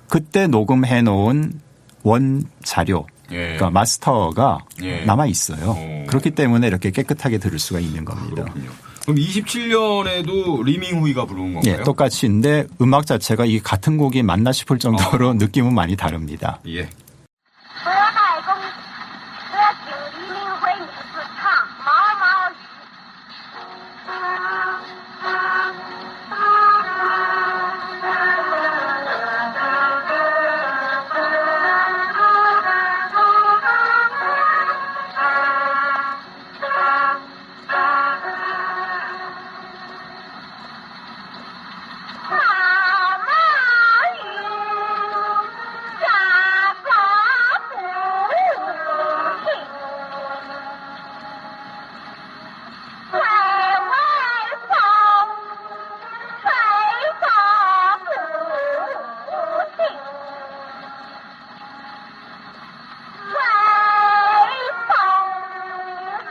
그때 녹음해 놓은 원 자료 예. 그러니까 마스터가 예. 남아 있어요. 그렇기 때문에 이렇게 깨끗하게 들을 수가 있는 겁니다. 그렇군요. 그럼 27년에도 리밍후이가 부르는 건가요? 예, 똑같이인데 음악 자체가 이 같은 곡이 맞나 싶을 정도로 느낌은 많이 다릅니다. 예. 何代公何请黎明辉女子唱毛毛雨。毛毛雨，下个不停。吹微风，吹个不停。微风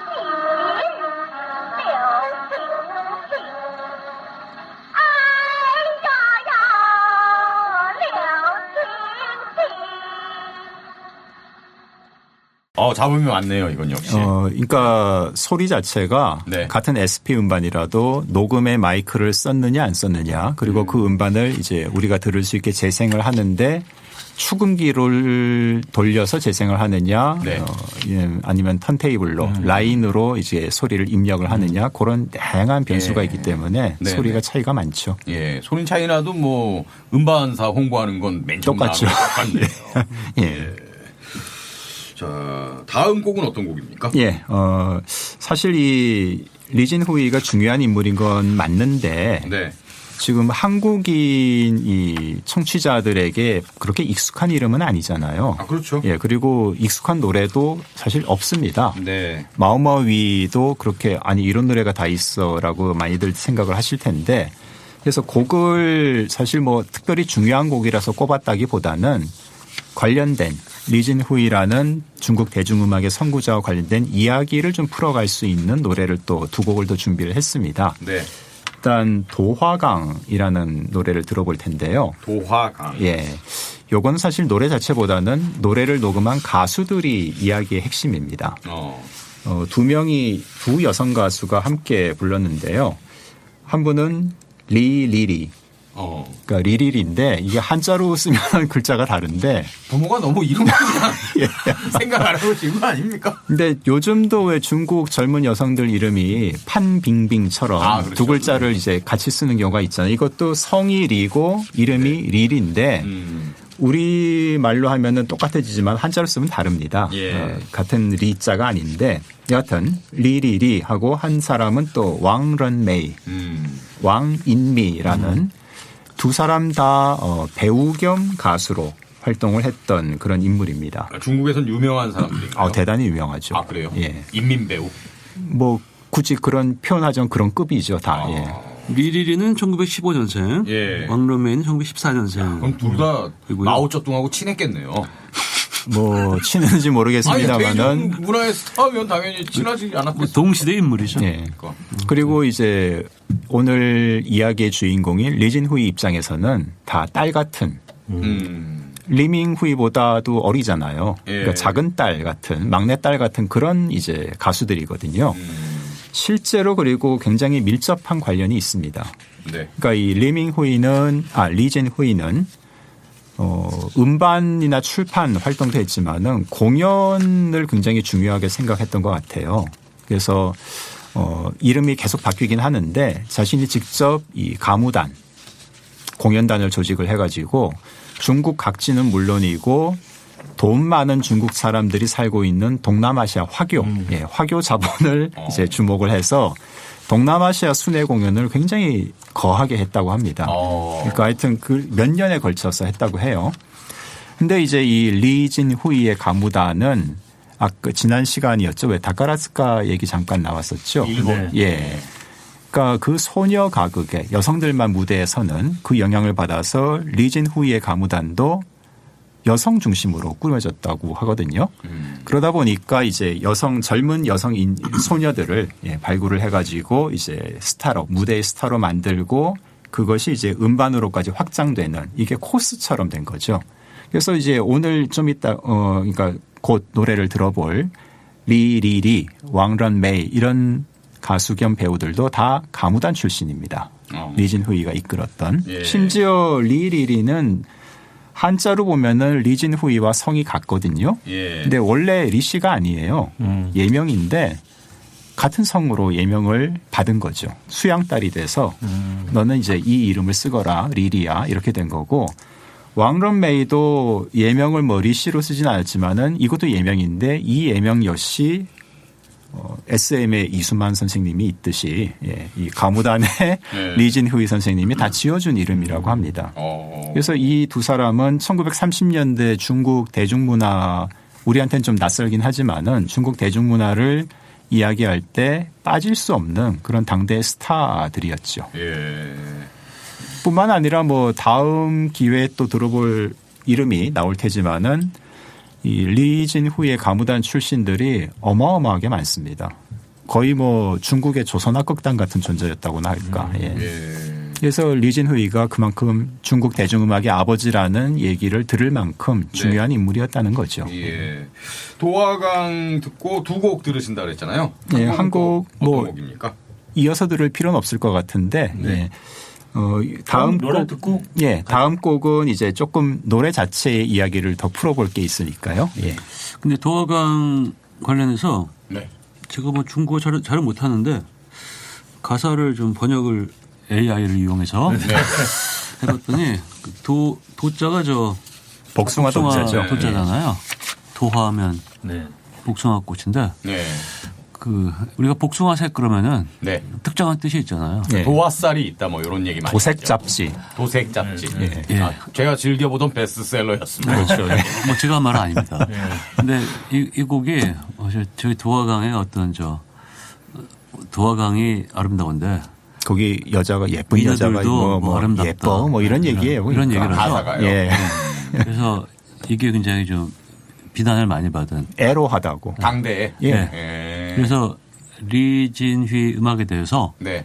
细雨流晶晶。哎呀呀，流晶晶。 잡음이 많네요, 이건 역시. 그러니까 소리 자체가 네. 같은 SP 음반이라도 녹음에 마이크를 썼느냐 안 썼느냐 그리고 그 음반을 이제 우리가 들을 수 있게 재생을 하는데 축음기를 돌려서 재생을 하느냐 네. 아니면 턴테이블로 라인으로 이제 소리를 입력을 하느냐 그런 다양한 변수가 예. 있기 때문에 네, 소리가 네. 차이가 많죠. 예. 소린 차이나도 뭐 음반사 홍보하는 건 맨 처음 똑같죠. 똑같네요. 예. 자, 다음 곡은 어떤 곡입니까? 예, 사실 이 리진 후이가 중요한 인물인 건 맞는데 네. 지금 한국인 이 청취자들에게 그렇게 익숙한 이름은 아니잖아요. 아, 그렇죠. 예, 그리고 익숙한 노래도 사실 없습니다. 네. 마오마오위도 그렇게 아니 이런 노래가 다 있어라고 많이들 생각을 하실 텐데 그래서 곡을 사실 뭐 특별히 중요한 곡이라서 꼽았다기보다는 관련된 리진 후이라는 중국 대중음악의 선구자와 관련된 이야기를 좀 풀어갈 수 있는 노래를 또 두 곡을 더 준비를 했습니다. 네. 일단 도화강이라는 노래를 들어볼 텐데요. 도화강. 예. 요건 사실 노래 자체보다는 노래를 녹음한 가수들이 이야기의 핵심입니다. 두 여성 가수가 함께 불렀는데요. 한 분은 리리리. 그러니까 리리리인데 이게 한자로 쓰면 글자가 다른데 부모가 너무 이름을 그냥 생각 안 하고 지은 거 아닙니까? 근데 요즘도 왜 중국 젊은 여성들 이름이 판빙빙처럼 그렇죠. 두 글자를 이제 같이 쓰는 경우가 있잖아요. 이것도 성이 리고 이름이 릴인데 우리 말로 하면은 똑같아지지만 한자로 쓰면 다릅니다. 예. 같은 리자가 아닌데 여하튼 리리리 하고 한 사람은 또 왕런메이, 왕인미라는 두 사람 다 배우 겸 가수로 활동을 했던 그런 인물입니다. 중국에선 유명한 사람들인가요? 대단히 유명하죠. 아, 그래요? 예. 인민 배우? 뭐 굳이 그런 표현하자면 그런 급이죠, 다. 예. 리리리는 1915년생, 예. 왕런메이는 1914년생. 그럼 둘 다 그리고요. 마오쩌둥하고 친했겠네요. 뭐 친했는지 모르겠습니다만은 대중 문화의 스타면 당연히 친하지 않았겠어요. 동시대 인물이죠. 예. 그리고 이제 오늘 이야기의 주인공인 리진후이 입장에서는 다 딸 같은 리밍후이보다도 어리잖아요. 예. 그러니까 작은 딸 같은 막내 딸 같은 그런 이제 가수들이거든요. 실제로 그리고 굉장히 밀접한 관련이 있습니다. 네. 그러니까 이 리진후이는 음반이나 출판 활동도 했지만은 공연을 굉장히 중요하게 생각했던 것 같아요. 그래서 이름이 계속 바뀌긴 하는데 자신이 직접 이 가무단, 공연단을 조직을 해가지고 중국 각지는 물론이고 돈 많은 중국 사람들이 살고 있는 동남아시아 화교, 예, 화교 자본을 이제 주목을 해서 동남아시아 순회 공연을 굉장히 거하게 했다고 합니다. 그러니까 하여튼 그 몇 년에 걸쳐서 했다고 해요. 근데 이제 이 리진후이의 가무단은 아까 지난 시간이었죠. 왜 다카라스카 얘기 잠깐 나왔었죠. 일본. 예. 그러니까 그 소녀 가극의 여성들만 무대에 서는 그 영향을 받아서 리진후이의 가무단도 여성 중심으로 꾸며졌다고 하거든요. 그러다 보니까 이제 젊은 여성 소녀들을 발굴을 해가지고 이제 스타로, 무대의 스타로 만들고 그것이 이제 음반으로까지 확장되는 이게 코스처럼 된 거죠. 그래서 이제 오늘 좀 이따, 그러니까 곧 노래를 들어볼 리리리, 왕런메이 이런 가수 겸 배우들도 다 가무단 출신입니다. 리진후이가 이끌었던. 예. 심지어 리리리는 한자로 보면은 리진후이와 성이 같거든요. 예. 근데 원래 리 씨가 아니에요. 예명인데 같은 성으로 예명을 받은 거죠. 수양딸이 돼서 너는 이제 이 이름을 쓰거라 리리야 이렇게 된 거고 왕런메이도 예명을 뭐 리 씨로 쓰진 않았지만은 이것도 예명인데 이 예명 역시 SM의 이수만 선생님이 있듯이 이 가무단의 리진후이 선생님이 다 지어준 이름이라고 합니다. 그래서 이 두 사람은 1930년대 중국 대중문화 우리한테는 좀 낯설긴 하지만은 중국 대중문화를 이야기할 때 빠질 수 없는 그런 당대의 스타들이었죠. 예. 뿐만 아니라 뭐 다음 기회에 또 들어볼 이름이 나올 테지만은 이 리진후이의 가무단 출신들이 어마어마하게 많습니다. 거의 뭐 중국의 조선악극단 같은 존재였다고나 할까. 예. 그래서 리진후이가 그만큼 중국 대중음악의 아버지라는 얘기를 들을 만큼 중요한 인물이었다는 거죠. 예. 도화강 듣고 두 곡 들으신다 그랬잖아요. 예, 한 곡 뭐 어떤 곡입니까? 이어서 들을 필요는 없을 것 같은데. 예. 다음 노래 곡, 듣고 다음 곡은 이제 조금 노래 자체의 이야기를 더 풀어볼 게 있으니까요. 예. 근데 도화강 관련해서 네. 제가 뭐 중국어 잘 못하는데 가사를 좀 번역을 AI를 이용해서 해봤더니 도자가 복숭아 도자죠. 도자잖아요. 도화하면 복숭아 꽃인데 네. 우리가 복숭아색 그러면은 네. 특정한 뜻이 있잖아요. 예. 도화살이 있다 뭐 이런 얘기 많이 도색 하죠. 잡지. 도색 잡지. 예. 아, 제가 즐겨보던 베스트셀러였습니다. 그렇죠. 뭐 제가 한 말은 아닙니다. 근데 이 곡이 저희 도화강의 어떤 도화강이 아름다운데 거기 여자가 예쁜 여자가 뭐 아름답다. 예뻐 뭐 이런 얘기예요. 이런 얘기를 하죠. 가사가요. 예. 그래서 이게 굉장히 좀 비난을 많이 받은. 애로하다고. 당대에. 예. 예. 그래서 리진휘 음악에 대해서 네.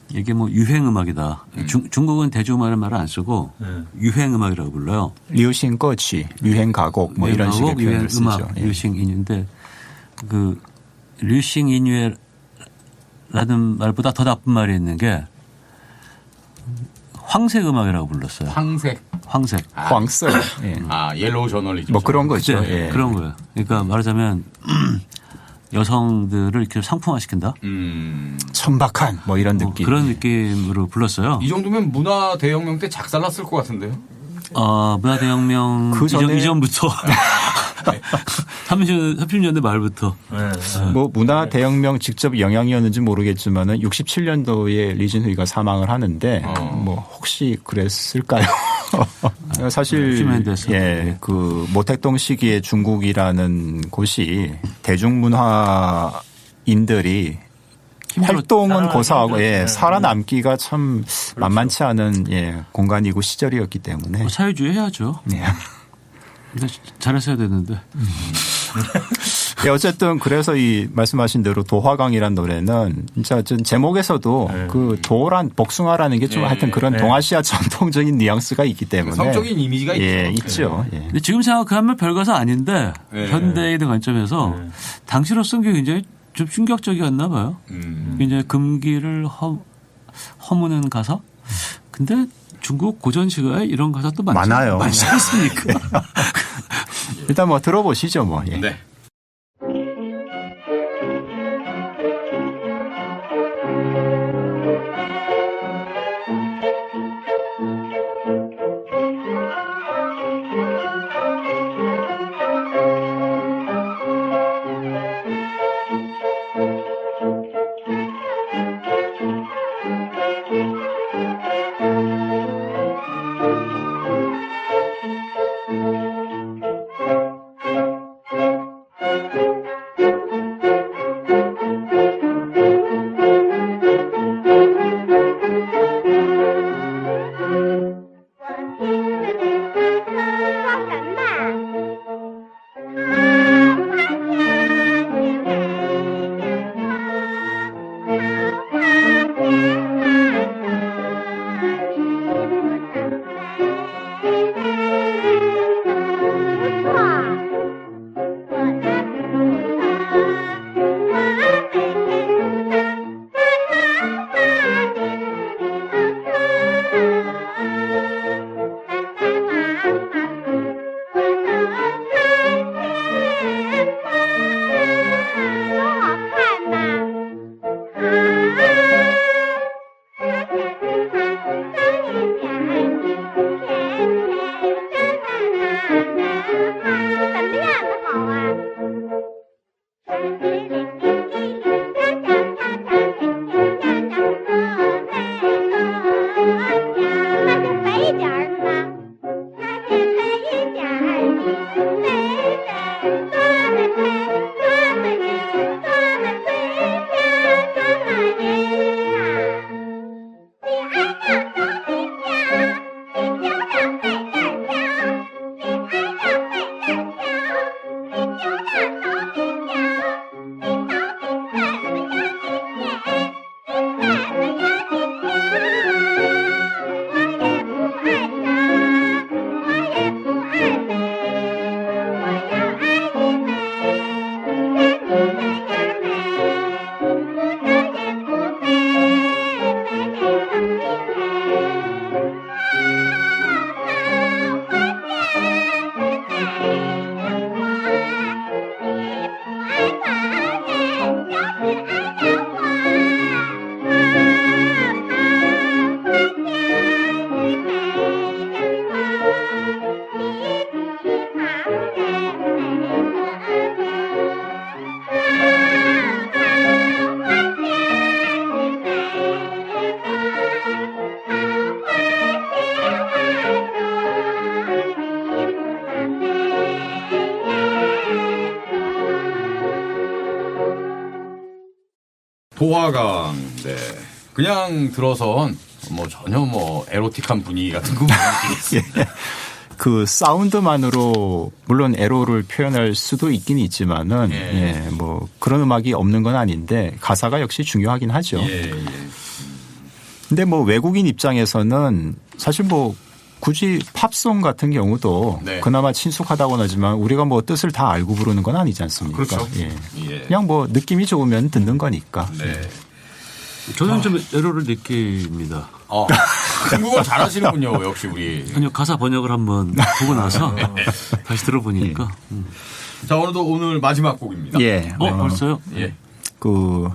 이게 뭐 유행 음악이다. 중국은 대중음악을 말을 안 쓰고 유행 음악이라고 불러요. 류싱 거치, 유행 가곡 뭐 이런 식의 유행 표현을 쓰죠. 음악, 예. 류싱 인유인데 류싱 인유라는 말보다 더 나쁜 말이 있는 게 황색 음악이라고 불렀어요. 황색. 황색. 예. 옐로우 저널리즘. 뭐 그런 거죠. 네, 예. 그런 거예요. 그러니까 말하자면 여성들을 이렇게 상품화시킨다. 천박한 뭐 이런 느낌. 그런 느낌으로 불렀어요. 이 정도면 문화 대혁명 때 작살났을 것 같은데요. 문화대혁명 그 전에 이전부터 30년대 말부터. 뭐 문화 대혁명 직접 영향이었는지 모르겠지만은 67년도에 리진후이가 사망을 하는데 뭐 혹시 그랬을까요? 사실 예, 그 모택동 시기에 중국이라는 곳이 대중문화인들이 활동은 고사하고 살아남기가 참 만만치 않은 공간이고 시절이었기 때문에 사회주의 해야죠. 네. 잘했어야 되는데. 어쨌든 그래서 이 말씀하신 대로 도화강이란 노래는 진짜 제목에서도 그 도란 복숭아라는 게 좀 하여튼 그런 동아시아 전통적인 뉘앙스가 있기 때문에 성적인 이미지가 있죠. 근데 지금 생각하면 별것은 아닌데 현대에 대한 관점에서 당시로 쓴 게 굉장히 좀 충격적이었나 봐요. 굉장히 금기를 허무는 가사. 근데 중국 고전 시가에 이런 가사도 많아요. 많지 않습니까? 일단 뭐 들어보시죠, 뭐. 네. 도화강. 네. 그냥 들어선 뭐 전혀 뭐 에로틱한 분위기 같은 거 모르겠습니다. 그 사운드만으로 물론 에로를 표현할 수도 있긴 있지만은 뭐 그런 음악이 없는 건 아닌데 가사가 역시 중요하긴 하죠. 근데 뭐 외국인 입장에서는 사실 뭐 굳이 팝송 같은 경우도 그나마 친숙하다고는 하지만 우리가 뭐 뜻을 다 알고 부르는 건 아니지 않습니까? 그렇죠. 그냥 뭐 느낌이 좋으면 듣는 거니까. 저는 좀 에러를 느낍니다. 중국어 잘하시는군요. 역시 우리. 아니요. 가사 번역을 한번 보고 나서 다시 들어보니까. 자, 오늘 마지막 곡입니다. 벌써요? 그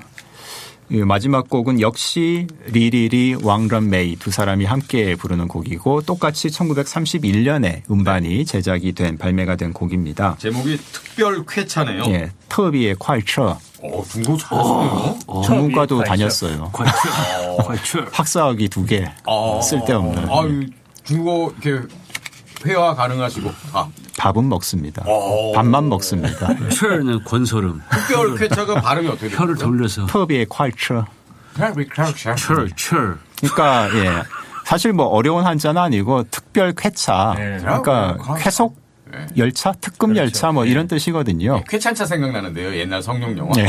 마지막 곡은 역시 리리리 왕런메이 두 사람이 함께 부르는 곡이고 똑같이 1931년에 음반이 제작이 된 발매가 된 곡입니다. 제목이 특별 쾌차네요. 터비의 콸처. 중국어 잘하시네요. 전문가도 다녔어요. 콸처. 학사학위 2개. 쓸데없는. 중국어 이렇게 회화 가능하시고 다. 밥은 먹습니다. 오. 밥만 먹습니다. 철은 권소름. 특별 쾌차가 발음이 어떻게 돼요? 혀를 돌려서. 컵의 콸처. 철. 그러니까 예. 사실 뭐 어려운 한자는 아니고 특별 쾌차. 네. 그러니까 쾌속 열차, 특급 그렇죠. 열차 뭐 이런 뜻이거든요. 쾌찬차 생각나는데요. 옛날 성룡 영화. 예.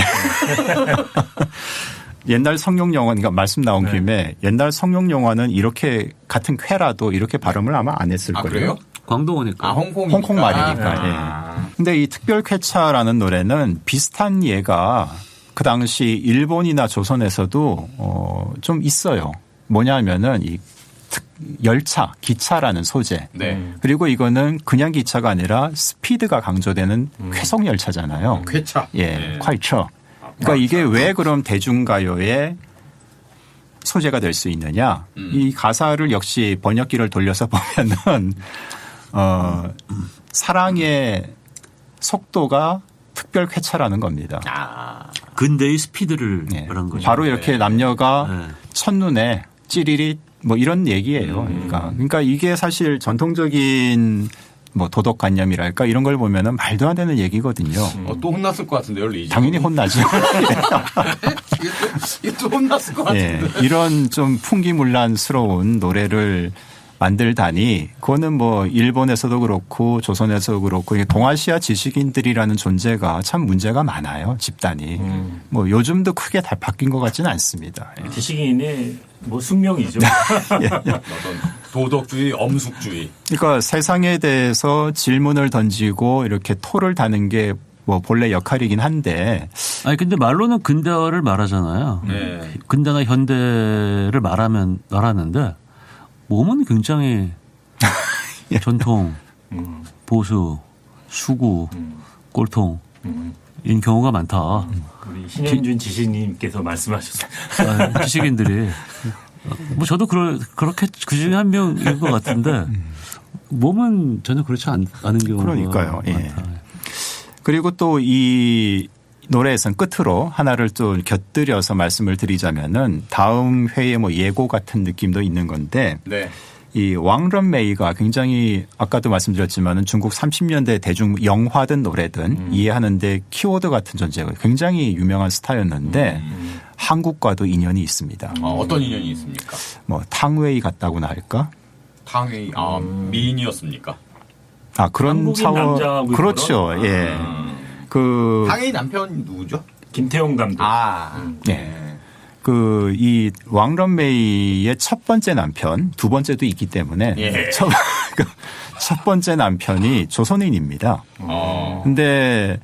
옛날 성룡 영화, 그러니까 말씀 나온 네. 김에 옛날 성룡 영화는 이렇게 같은 쾌라도 이렇게 발음을 아마 안 했을 아, 거예요. 그래요? 광동어니까. 아, 홍콩. 홍콩 말이니까. 아. 예. 근데 이 특별 쾌차라는 노래는 비슷한 예가 그 당시 일본이나 조선에서도 좀 있어요. 뭐냐면은 이 열차, 기차라는 소재. 네. 그리고 이거는 그냥 기차가 아니라 스피드가 강조되는 쾌속 열차잖아요. 쾌차. 예, 네. 콰이처. 그러니까 이게 왜 그럼 대중가요의 소재가 될 수 있느냐? 이 가사를 역시 번역기를 돌려서 보면은 사랑의 속도가 특별 쾌차라는 겁니다. 아. 근대의 스피드를 예. 말한 거죠. 바로 이렇게 남녀가 네. 첫눈에 찌리리 뭐 이런 얘기예요. 그러니까 이게 사실 전통적인 뭐 도덕관념이랄까 이런 걸 보면은 말도 안 되는 얘기거든요. 또 혼났을 것 같은데요, 리지. 당연히 혼나죠. 이게 또 혼났을 것 예, 같은데. 이런 좀 풍기문란스러운 노래를 만들다니 그거는 뭐 일본에서도 그렇고 조선에서도 그렇고 동아시아 지식인들이라는 존재가 참 문제가 많아요. 집단이. 뭐 요즘도 크게 다 바뀐 것 같지는 않습니다. 예. 지식인의 뭐 숙명이죠. 어떤 도덕주의, 엄숙주의. 그러니까 세상에 대해서 질문을 던지고 이렇게 토를 다는 게 뭐 본래 역할이긴 한데 아니 근데 말로는 근대화를 말하잖아요. 네. 근대나 현대를 말하는데 몸은 굉장히 전통, 보수, 수구, 꼴통 인 경우가 많다. 우리 신현준 지식님께서 말씀하셨어요. 아, 지식인들이 뭐 저도 그렇게 그 중에 한 명인 것 같은데 몸은 전혀 그렇지 않은 경우가 그러니까요. 예. 많다. 그리고 또 이 노래에선 끝으로 하나를 또 곁들여서 말씀을 드리자면은 다음 회의 뭐 예고 같은 느낌도 있는 건데 네. 이 왕런메이가 굉장히 아까도 말씀드렸지만은 중국 30년대 대중 영화든 노래든 이해하는데 키워드 같은 존재가 굉장히 유명한 스타였는데 한국과도 인연이 있습니다. 어떤 인연이 있습니까? 뭐 탕웨이 같다고나 할까? 당연히 미인이었습니까? 아 그런 한국인 차원 남자하고 그렇죠. 예. 그 당연히 남편 누구죠? 김태용 감독. 네. 그 이 왕런메이의 첫 번째 남편, 두 번째도 있기 때문에 예. 첫 번째 남편이 조선인입니다. 근데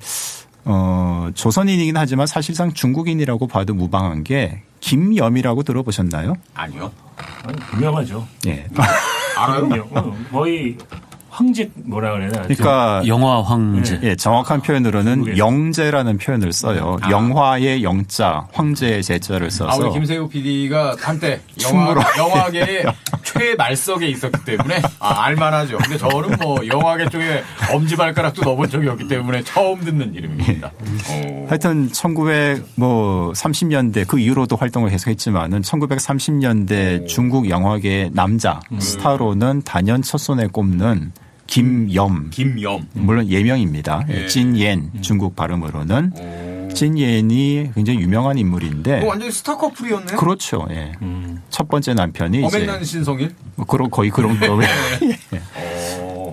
조선인이긴 하지만 사실상 중국인이라고 봐도 무방한 게 김염이라고 들어보셨나요? 아니요. 아니, 유명하죠. 예. 알아요? 거의 황제 뭐라 그래야 되나? 그러니까 영화 황제. 예, 정확한 표현으로는 중국에서. 영제라는 표현을 써요. 영화의 영자, 황제의 제자를 우리 써서 김세호 PD가 한때 충무로. 영화계의 최말석에 있었기 때문에 알만하죠. 근데 저는 뭐 영화계 쪽에 엄지발가락도 넣어본 적이 없기 때문에 처음 듣는 이름입니다. 하여튼 1930년대 그 이후로도 활동을 계속했지만은 1930년대 중국 영화계의 남자 스타로는 단연 첫 손에 꼽는 김염. 김염. 물론 예명입니다. 예. 찐옌 중국 발음으로는 찐옌이 굉장히 유명한 인물인데 완전히 스타 커플이었네요. 그렇죠. 예. 첫 번째 남편이 어맨난 이제 신성일. 거의 그런 거.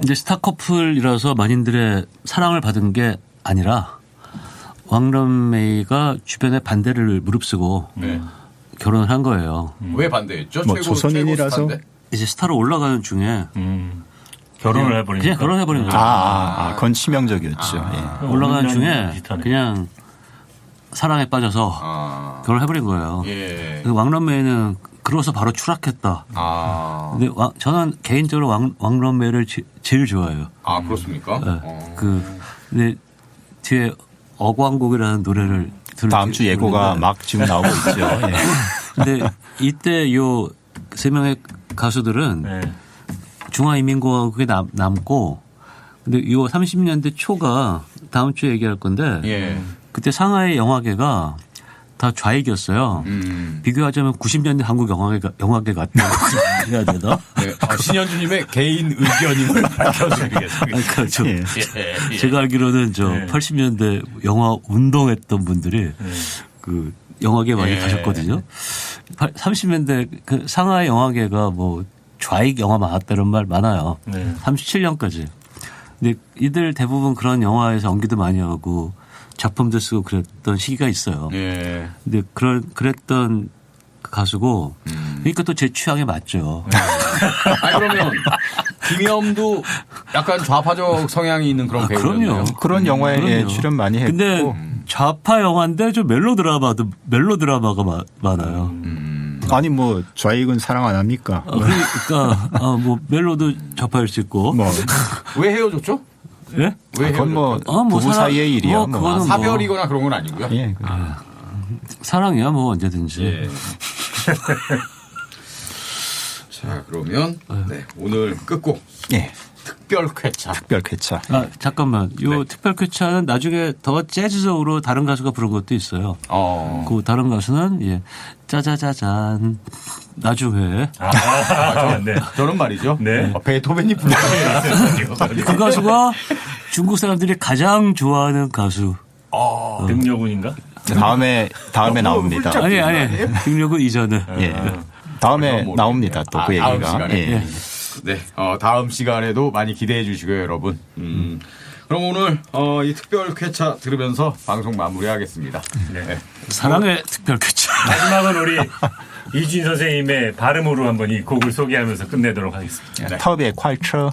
이제 스타 커플이라서 만인들의 사랑을 받은 게 아니라 왕런메이가 주변의 반대를 무릅쓰고 네. 결혼을 한 거예요. 왜 반대했죠? 뭐 조선인이라서? 최고 스타인데? 이제 스타로 올라가는 중에 결혼을 해버리니까. 그냥 결혼해버린 거죠. 그건 치명적이었죠. 예. 올라가는 중에 비슷하네. 그냥 사랑에 빠져서 결혼해버린 거예요. 예. 그래서 왕런메이는 그러고서 바로 추락했다. 근데 저는 개인적으로 왕런메이를 제일 좋아해요. 그렇습니까? 네. 근데 뒤에 어광곡이라는 노래를 다음 주 예고가 막 지금 나오고 있죠. 예. 근데 이때 요 세 명의 가수들은 네. 중화인민공화국에 남고 근데 요 30년대 초가 다음 주에 얘기할 건데 예. 그때 상하이 영화계가 다 좌익이었어요. 비교하자면 90년대 한국 영화계 같다고 해야 되나? 네. 신현주님의 개인 의견임을 밝혀드리겠습니다. 아니, 그렇죠. 예. 예. 제가 알기로는 저 네. 80년대 영화 운동했던 분들이 그 영화계 많이 예. 가셨거든요. 30년대 그 상하이 영화계가 뭐 좌익 영화 많았다는 말 많아요. 네. 37년까지. 근데 이들 대부분 그런 영화에서 연기도 많이 하고 작품도 쓰고 그랬던 시기가 있어요. 예. 근데 그랬던 가수고 그러니까 또 제 취향에 맞죠. 아니, 그러면 김희엄도 약간 좌파적 성향이 있는 그런 배우였네요. 그럼요. 그런 영화에 그럼요. 출연 많이 했고. 근데 좌파 영화인데 좀 멜로드라마가 많아요. 아니 뭐 좌익은 사랑 안 합니까? 그러니까 뭐 멜로도 좌파일 수 있고. 뭐 왜 헤어졌죠? 예? 왜 그건 뭐 헤어졌죠? 부부 사이의 일이야. 뭐 뭐. 그거는 사별이거나 그런 건 아니고요. 예. 사랑이야 뭐 언제든지. 예. 자, 그러면 네, 오늘 끝곡 예. 특별 쾌차. 특별 쾌차. 잠깐만. 요 네. 특별 쾌차는 나중에 더 재즈적으로 다른 가수가 부른 것도 있어요. 그 다른 가수는 예. 짜자자잔 나중에 네. 저는 말이죠. 네. 베토벤이 불렀어요. 그 가수가 중국 사람들이 가장 좋아하는 가수. 등려군인가? 다음에 나옵니다. 훌쩍 아니. 등력은 이전에. 예. 다음에 그럼 나옵니다. 또 그 다음 얘기가. 시간에. 예. 네, 다음 시간에도 많이 기대해 주시고요, 여러분. 그럼 오늘 이 특별 쾌차 들으면서 방송 마무리하겠습니다. 네. 사랑의 특별 쾌차. 마지막은 우리 이준 선생님의 발음으로 한번 이 곡을 소개하면서 끝내도록 하겠습니다. 텁의 콸처.